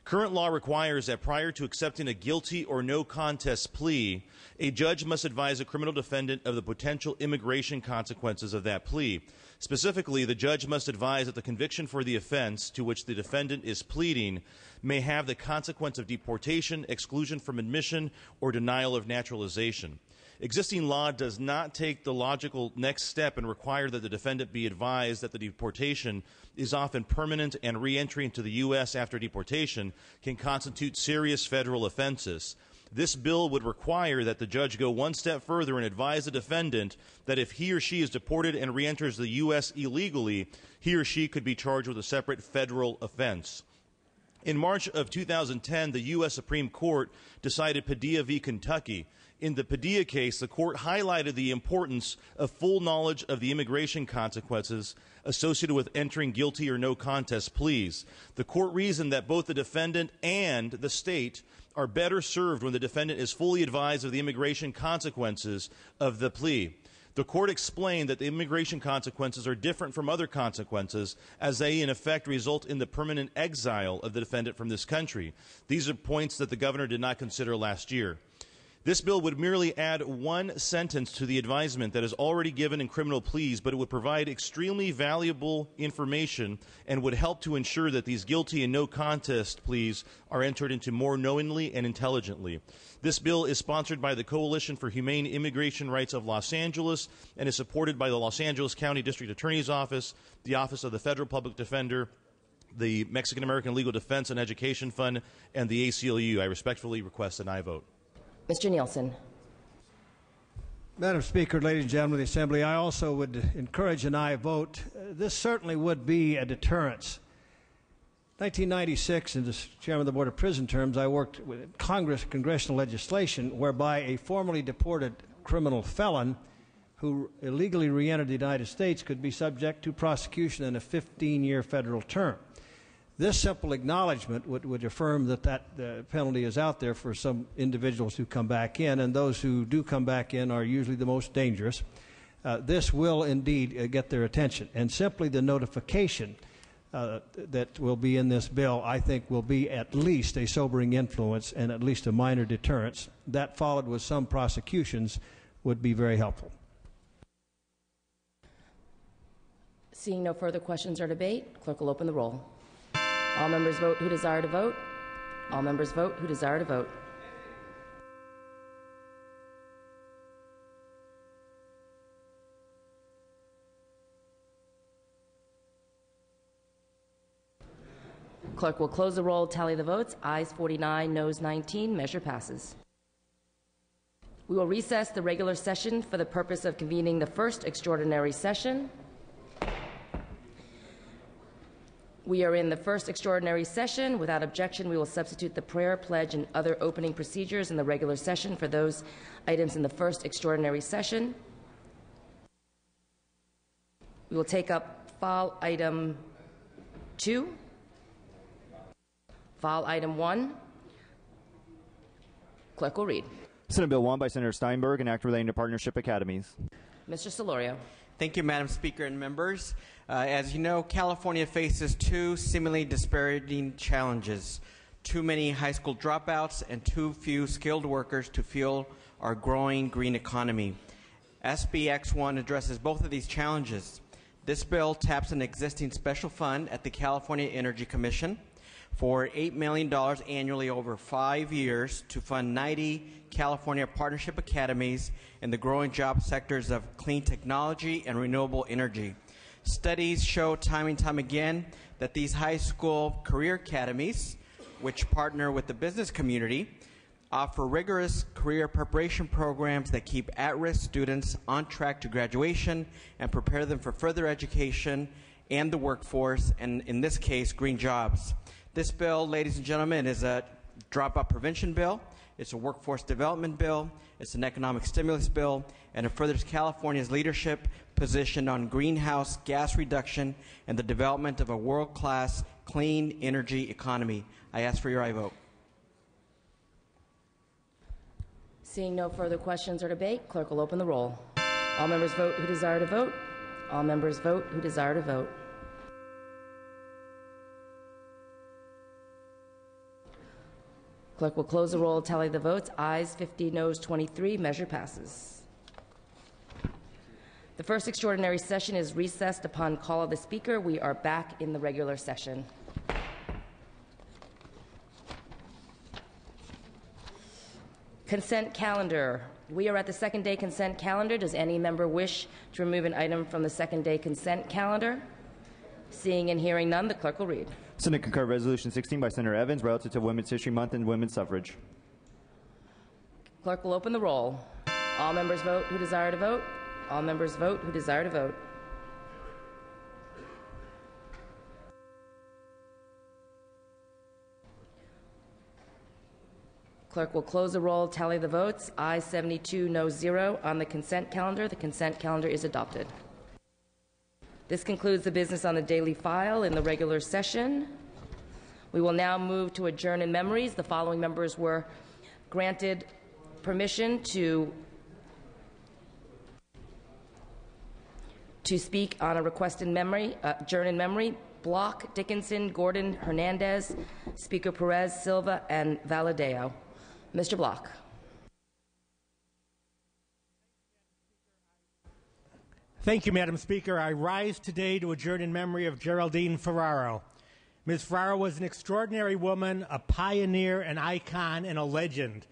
Current law requires that prior to accepting a guilty or no contest plea, a judge must advise a criminal defendant of the potential immigration consequences of that plea. Specifically, the judge must advise that the conviction for the offense to which the defendant is pleading may have the consequence of deportation, exclusion from admission, or denial of naturalization. Existing law does not take the logical next step and require that the defendant be advised that the deportation is often permanent and re-entry into the U.S. after deportation can constitute serious federal offenses. This bill would require that the judge go one step further and advise the defendant that if he or she is deported and re-enters the U.S. illegally, he or she could be charged with a separate federal offense. In March of 2010, the U.S. Supreme Court decided Padilla v. Kentucky. In the Padilla case, the court highlighted the importance of full knowledge of the immigration consequences associated with entering guilty or no contest pleas. The court reasoned that both the defendant and the state are better served when the defendant is fully advised of the immigration consequences of the plea. The court explained that the immigration consequences are different from other consequences, as they in effect result in the permanent exile of the defendant from this country. These are points that the governor did not consider last year. This bill would merely add one sentence to the advisement that is already given in criminal pleas, but it would provide extremely valuable information and would help to ensure that these guilty and no contest pleas are entered into more knowingly and intelligently. This bill is sponsored by the Coalition for Humane Immigration Rights of Los Angeles and is supported by the Los Angeles County District Attorney's Office, the Office of the Federal Public Defender, the Mexican American Legal Defense and Education Fund, and the ACLU. I respectfully request an aye vote. Mr. Nielsen. Madam Speaker, ladies and gentlemen of the Assembly, I also would encourage an aye vote. This certainly would be a deterrence. 1996, as Chairman of the Board of Prison Terms, I worked with congressional legislation whereby a formerly deported criminal felon who illegally re-entered the United States could be subject to prosecution and a 15-year federal term. This simple acknowledgement would affirm that penalty is out there for some individuals who come back in, and those who do come back in are usually the most dangerous. This will indeed get their attention, and simply the notification that will be in this bill, I think, will be at least a sobering influence and at least a minor deterrence. That, followed with some prosecutions, would be very helpful. Seeing no further questions or debate, clerk will open the roll. All members vote who desire to vote. All members vote who desire to vote. Clerk will close the roll, tally the votes. Ayes 49, noes 19. Measure passes. We will recess the regular session for the purpose of convening the first extraordinary session. We are in the first extraordinary session. Without objection, we will substitute the prayer, pledge, and other opening procedures in the regular session for those items in the first extraordinary session. We will take up file item 2, file item 1. Clerk will read. Senate Bill 1 by Senator Steinberg, an act relating to partnership academies. Mr. Solorio. Thank you, Madam Speaker and members. As you know, California faces two seemingly disparaging challenges: too many high school dropouts and too few skilled workers to fuel our growing green economy. SB X1 addresses both of these challenges. This bill taps an existing special fund at the California Energy Commission for $8 million annually over 5 years to fund 90 California partnership academies in the growing job sectors of clean technology and renewable energy. Studies show time and time again that these high school career academies, which partner with the business community, offer rigorous career preparation programs that keep at-risk students on track to graduation and prepare them for further education and the workforce, and in this case, green jobs. This bill, ladies and gentlemen, is a dropout prevention bill. It's a workforce development bill. It's an economic stimulus bill, and it furthers California's leadership position on greenhouse gas reduction and the development of a world-class clean energy economy. I ask for your aye vote. Seeing no further questions or debate, clerk will open the roll. All members vote who desire to vote. All members vote who desire to vote. Clerk will close the roll, tally the votes. Ayes 50, noes 23. Measure passes. The first extraordinary session is recessed upon call of the Speaker. We are back in the regular session. Consent calendar. We are at the second day consent calendar. Does any member wish to remove an item from the second day consent calendar? Seeing and hearing none, the clerk will read. Senate concur Resolution 16 by Senator Evans relative to Women's History Month and women's suffrage. Clerk will open the roll. All members vote who desire to vote. All members vote who desire to vote. Clerk will close the roll, tally the votes. Ayes 72, no 0 on the consent calendar. The consent calendar is adopted. This concludes the business on the daily file in the regular session. We will now move to adjourn in memories. The following members were granted permission to speak on a request in memory, adjourn in memory. Block, Dickinson, Gordon, Hernandez, Speaker Perez, Silva, and Valadeo. Mr. Block. Thank you, Madam Speaker. I rise today to adjourn in memory of Geraldine Ferraro. Ms. Ferraro was an extraordinary woman, a pioneer, an icon, and a legend.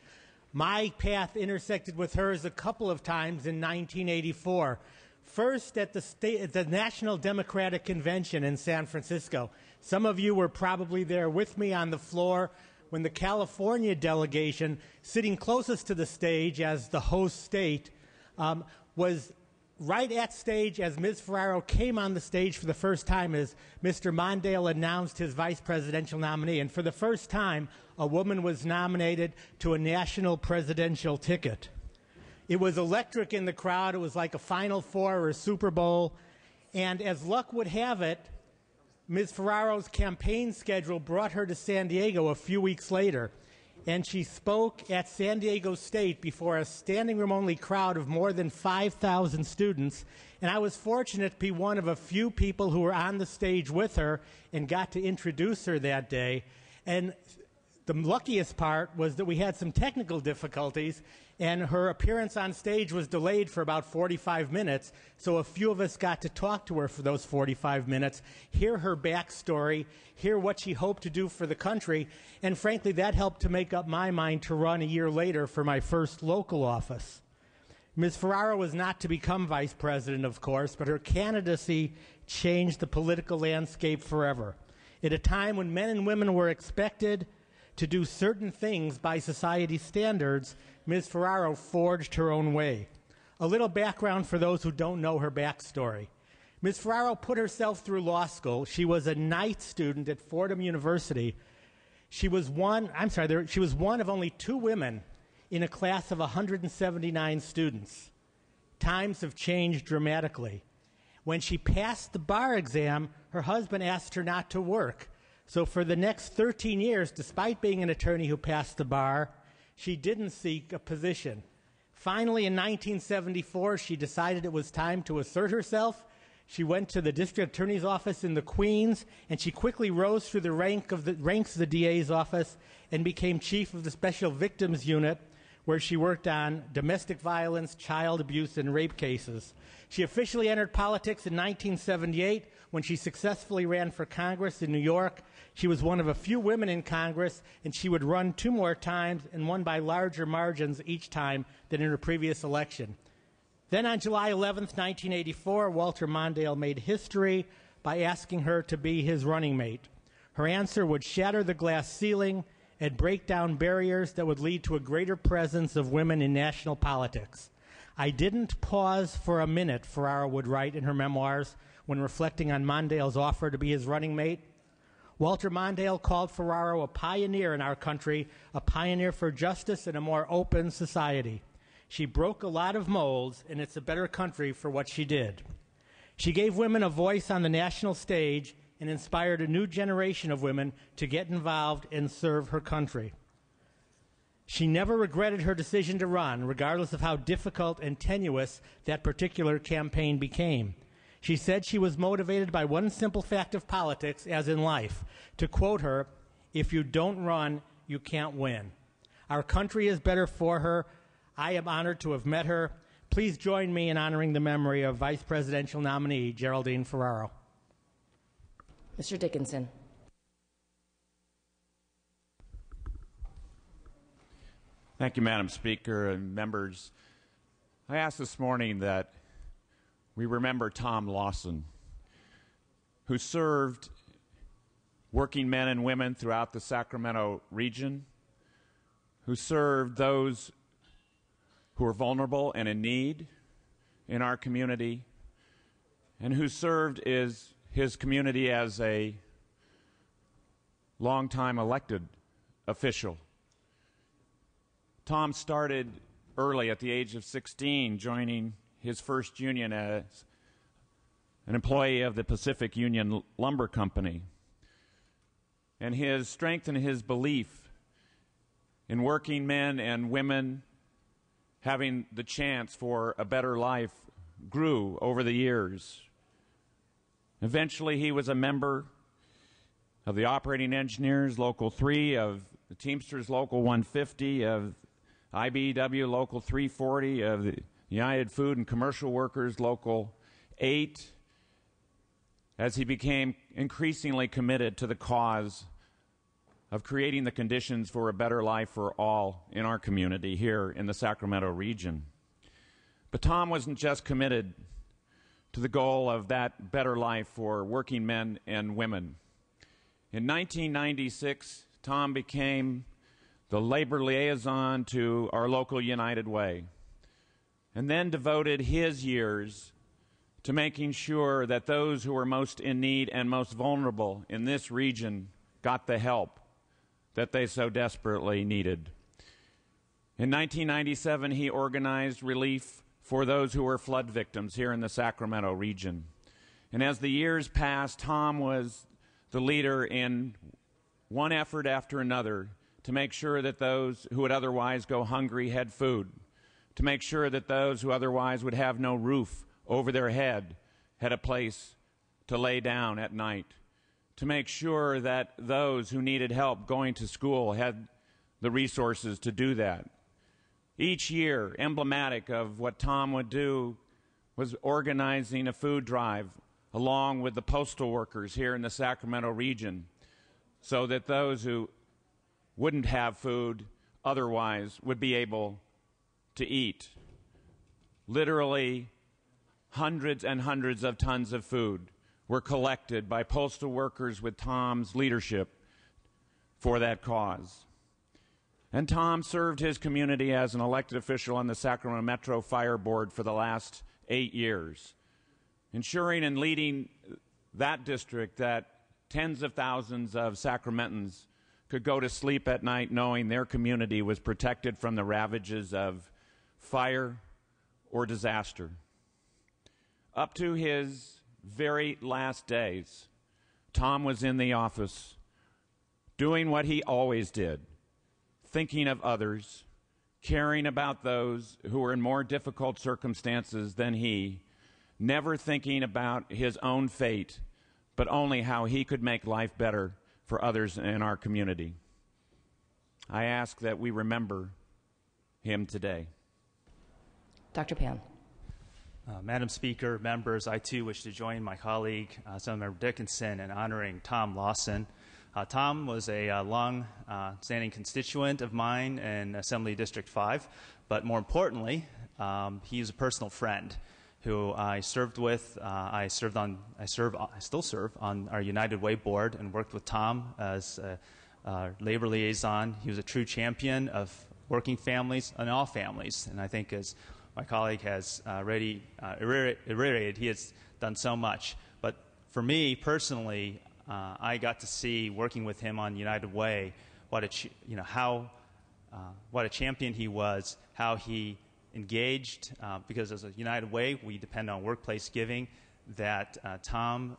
My path intersected with hers a couple of times in 1984. First at the National Democratic Convention in San Francisco. Some of you were probably there with me on the floor when the California delegation, sitting closest to the stage as the host state, was right at stage as Ms. Ferraro came on the stage for the first time as Mr. Mondale announced his vice presidential nominee. And for the first time, a woman was nominated to a national presidential ticket. It was electric in the crowd. It was like a Final Four or a Super Bowl. And as luck would have it, Ms. Ferraro's campaign schedule brought her to San Diego a few weeks later. And she spoke at San Diego State before a standing room only crowd of more than 5,000 students. And I was fortunate to be one of a few people who were on the stage with her and got to introduce her that day. And the luckiest part was that we had some technical difficulties, and her appearance on stage was delayed for about 45 minutes, so a few of us got to talk to her for those 45 minutes, hear her backstory, hear what she hoped to do for the country, and frankly, that helped to make up my mind to run a year later for my first local office. Ms. Ferraro was not to become vice president, of course, but her candidacy changed the political landscape forever. At a time when men and women were expected to do certain things by society's standards, Ms. Ferraro forged her own way. A little background for those who don't know her backstory. Ms. Ferraro put herself through law school. She was a night student at Fordham University. She was one of only 2 women in a class of 179 students. Times have changed dramatically. When she passed the bar exam, her husband asked her not to work. So for the next 13 years, despite being an attorney who passed the bar, she didn't seek a position. Finally, in 1974, she decided it was time to assert herself. She went to the district attorney's office in the Queens, and she quickly rose through the ranks of the DA's office and became chief of the Special Victims Unit, where she worked on domestic violence, child abuse, and rape cases. She officially entered politics in 1978 when she successfully ran for Congress in New York. She was one of a few women in Congress, and she would run 2 more times and won by larger margins each time than in her previous election. Then on July 11th, 1984, Walter Mondale made history by asking her to be his running mate. Her answer would shatter the glass ceiling and break down barriers that would lead to a greater presence of women in national politics. I didn't pause for a minute, Ferraro would write in her memoirs when reflecting on Mondale's offer to be his running mate. Walter Mondale called Ferraro a pioneer in our country, a pioneer for justice and a more open society. She broke a lot of molds, and it's a better country for what she did. She gave women a voice on the national stage and inspired a new generation of women to get involved and serve her country. She never regretted her decision to run, regardless of how difficult and tenuous that particular campaign became. She said she was motivated by one simple fact of politics, as in life. To quote her, "If you don't run, you can't win." Our country is better for her. I am honored to have met her. Please join me in honoring the memory of Vice Presidential nominee Geraldine Ferraro. Mr. Dickinson. Thank you, Madam Speaker and members. I ask this morning that we remember Tom Lawson, who served working men and women throughout the Sacramento region, who served those who are vulnerable and in need in our community, and who served his community as a longtime elected official. Tom started early at the age of 16, joining his first union as an employee of the Pacific Union Lumber Company. and his strength and his belief in working men and women having the chance for a better life grew over the years. Eventually, he was a member of the Operating Engineers Local 3, of the Teamsters Local 150, of IBEW Local 340, of the United Food and Commercial Workers Local 8, as he became increasingly committed to the cause of creating the conditions for a better life for all in our community here in the Sacramento region. But Tom wasn't just committed to the goal of that better life for working men and women. In 1996, Tom became the labor liaison to our local United Way, and then devoted his years to making sure that those who were most in need and most vulnerable in this region got the help that they so desperately needed. In 1997, he organized relief for those who were flood victims here in the Sacramento region. And as the years passed, Tom was the leader in one effort after another to make sure that those who would otherwise go hungry had food, to make sure that those who otherwise would have no roof over their head had a place to lay down at night, to make sure that those who needed help going to school had the resources to do that. Each year, emblematic of what Tom would do was organizing a food drive along with the postal workers here in the Sacramento region so that those who wouldn't have food otherwise would be able to eat. Literally, hundreds and hundreds of tons of food were collected by postal workers with Tom's leadership for that cause. And Tom served his community as an elected official on the Sacramento Metro Fire Board for the last 8 years, ensuring and leading that district that tens of thousands of Sacramentans could go to sleep at night knowing their community was protected from the ravages of fire or disaster. Up to his very last days, Tom was in the office doing what he always did, thinking of others, caring about those who were in more difficult circumstances than he, never thinking about his own fate, but only how he could make life better for others in our community. I ask that we remember him today. Dr. Pan. Madam Speaker, members, I too wish to join my colleague, Senator Dickinson, in honoring Tom Lawson. Tom was a long-standing constituent of mine in Assembly District 5, but more importantly, he is a personal friend who I served with. I still serve on our United Way board and worked with Tom as a labor liaison. He was a true champion of working families and all families, and I think as my colleague has already iterated, he has done so much. But for me personally, I got to see, working with him on United Way, what a champion he was, how he engaged, because as a United Way, we depend on workplace giving, that Tom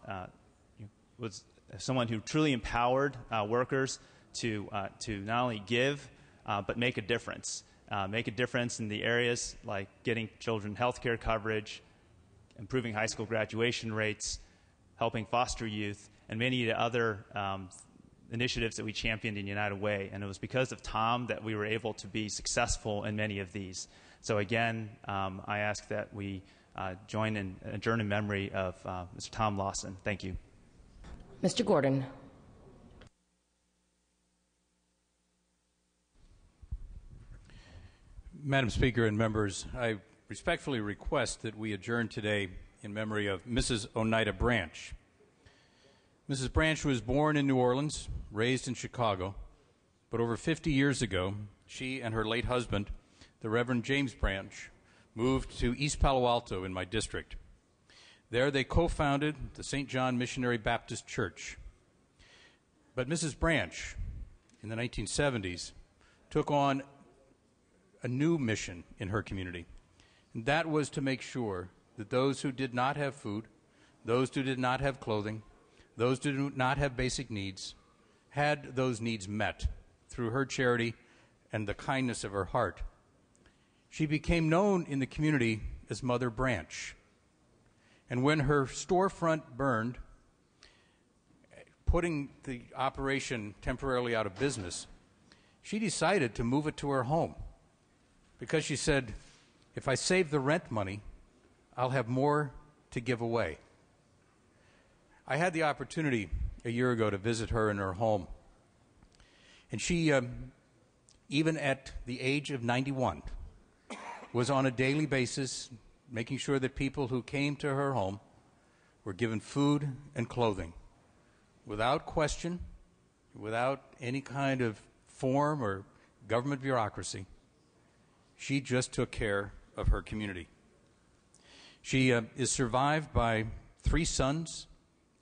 was someone who truly empowered workers to not only give, but make a difference. Make a difference in the areas like getting children health care coverage, improving high school graduation rates, helping foster youth, and many other initiatives that we championed in United Way. And it was because of Tom that we were able to be successful in many of these. So again, I ask that we join and adjourn in memory of Mr. Tom Lawson. Thank you. Mr. Gordon. Madam Speaker and members, I respectfully request that we adjourn today in memory of Mrs. Oneida Branch. Mrs. Branch was born in New Orleans, raised in Chicago, but over 50 years ago, she and her late husband, the Reverend James Branch, moved to East Palo Alto in my district. There they co-founded the St. John Missionary Baptist Church. But Mrs. Branch, in the 1970s, took on a new mission in her community, and that was to make sure that those who did not have food, those who did not have clothing, those who do not have basic needs, had those needs met through her charity and the kindness of her heart. She became known in the community as Mother Branch. And when her storefront burned, putting the operation temporarily out of business, she decided to move it to her home because she said, if I save the rent money, I'll have more to give away. I had the opportunity a year ago to visit her in her home. And she, even at the age of 91, was on a daily basis making sure that people who came to her home were given food and clothing without question, without any kind of form or government bureaucracy. She just took care of her community. She is survived by 3 sons,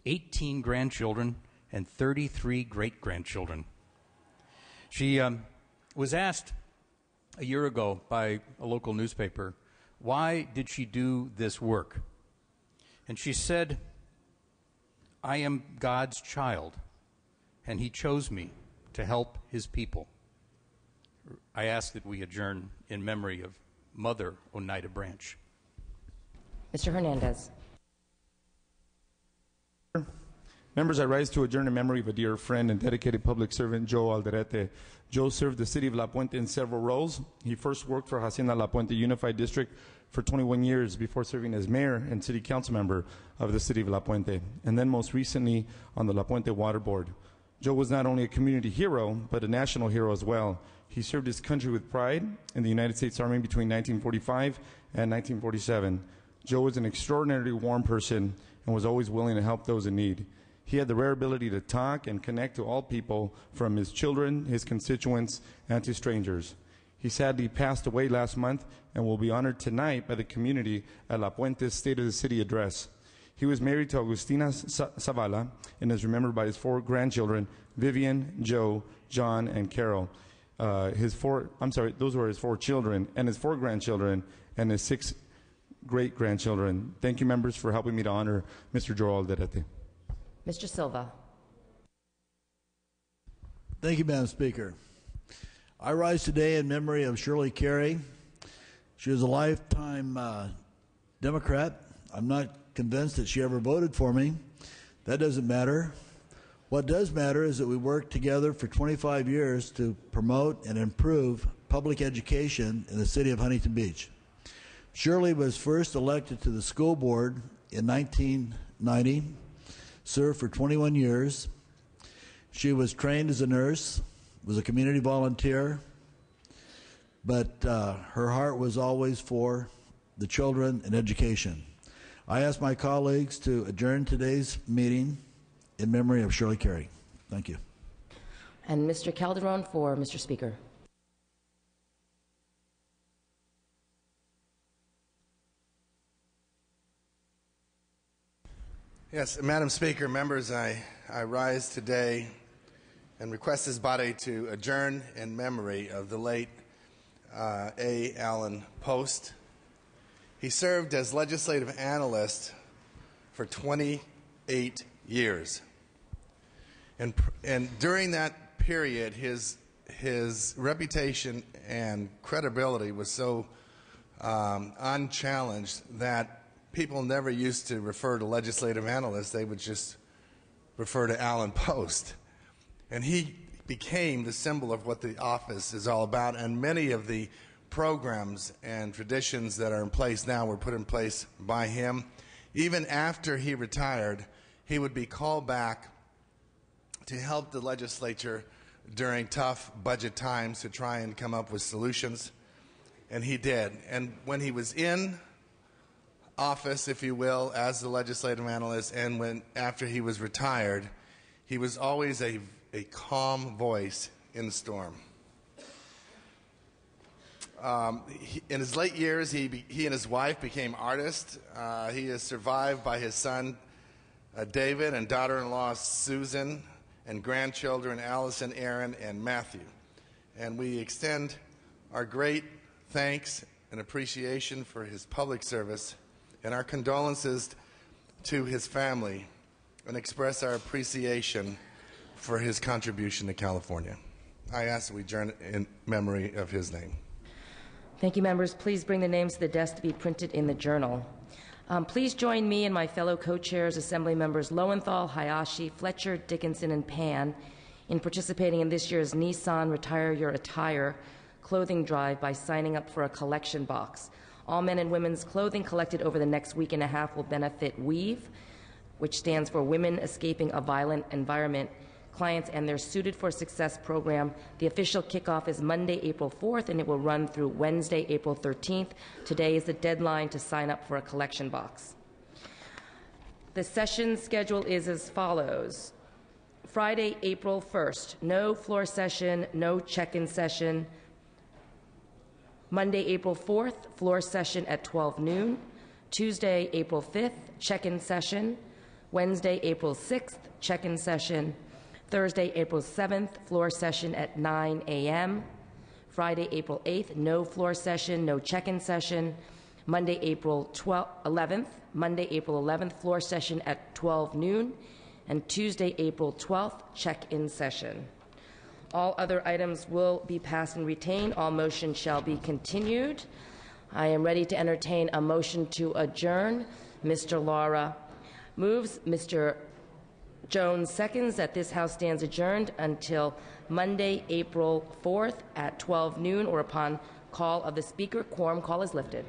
18 grandchildren, and 33 great-grandchildren. She was asked a year ago by a local newspaper, why did she do this work? And she said, I am God's child, and he chose me to help his people. I ask that we adjourn in memory of Mother Oneida Branch. Mr. Hernandez. Members, I rise to adjourn in memory of a dear friend and dedicated public servant, Joe Alderete. Joe served the city of La Puente in several roles. He first worked for Hacienda La Puente Unified District for 21 years before serving as mayor and city council member of the city of La Puente, and then most recently on the La Puente Water Board. Joe was not only a community hero, but a national hero as well. He served his country with pride in the United States Army between 1945 and 1947. Joe was an extraordinarily warm person and was always willing to help those in need. He had the rare ability to talk and connect to all people, from his children, his constituents, and to strangers. He sadly passed away last month and will be honored tonight by the community at La Puente's State of the City address. He was married to Agustina Zavala and is remembered by his 4 grandchildren, Vivian, Joe, John, and Carol. Those were his 4 children, and his 4 grandchildren, and his 6 great-grandchildren. Thank you, members, for helping me to honor Mr. Joe Alderete. Mr. Silva. Thank you, Madam Speaker. I rise today in memory of Shirley Carey. She was a lifetime Democrat. I'm not convinced that she ever voted for me. That doesn't matter. What does matter is that we worked together for 25 years to promote and improve public education in the city of Huntington Beach. Shirley was first elected to the school board in 1990, served for 21 years. She was trained as a nurse, was a community volunteer, but her heart was always for the children and education. I ask my colleagues to adjourn today's meeting in memory of Shirley Carey. Thank you. And Mr. Calderon for Mr. Speaker. Yes, Madam Speaker, members, I rise today and request this body to adjourn in memory of the late A. Allen Post. He served as legislative analyst for 28 years. And during that period, his reputation and credibility was so unchallenged that people never used to refer to legislative analysts. They would just refer to Allen Post. And he became the symbol of what the office is all about, and many of the programs and traditions that are in place now were put in place by him. Even after he retired, he would be called back to help the legislature during tough budget times to try and come up with solutions, and he did. And when he was in office, if you will, as the legislative analyst, and after he was retired, he was always a calm voice in the storm. In his late years, he and his wife became artists. He is survived by his son David and daughter-in-law Susan and grandchildren Allison, Aaron, and Matthew. And we extend our great thanks and appreciation for his public service and our condolences to his family, and express our appreciation for his contribution to California. I ask that we adjourn in memory of his name. Thank you, members. Please bring the names to the desk to be printed in the journal. Please join me and my fellow co-chairs, Assembly members Lowenthal, Hayashi, Fletcher, Dickinson, and Pan in participating in this year's Nissan Retire Your Attire clothing drive by signing up for a collection box. All men and women's clothing collected over the next week and a half will benefit WEAVE, which stands for Women Escaping a Violent Environment, clients and their Suited for Success program. The official kickoff is Monday, April 4th, and it will run through Wednesday, April 13th. Today is the deadline to sign up for a collection box. The session schedule is as follows. Friday, April 1st, no floor session, no check-in session. Monday, April 4th, floor session at 12 noon. Tuesday, April 5th, check-in session. Wednesday, April 6th, check-in session. Thursday, April 7th, floor session at 9 a.m. Friday, April 8th, no floor session, no check-in session. Monday, April 11th, floor session at 12 noon. And Tuesday, April 12th, check-in session. All other items will be passed and retained. All motions shall be continued. I am ready to entertain a motion to adjourn. Mr. Lara moves. Mr. Jones seconds that this House stands adjourned until Monday, April 4th at 12 noon or upon call of the Speaker. Quorum call is lifted.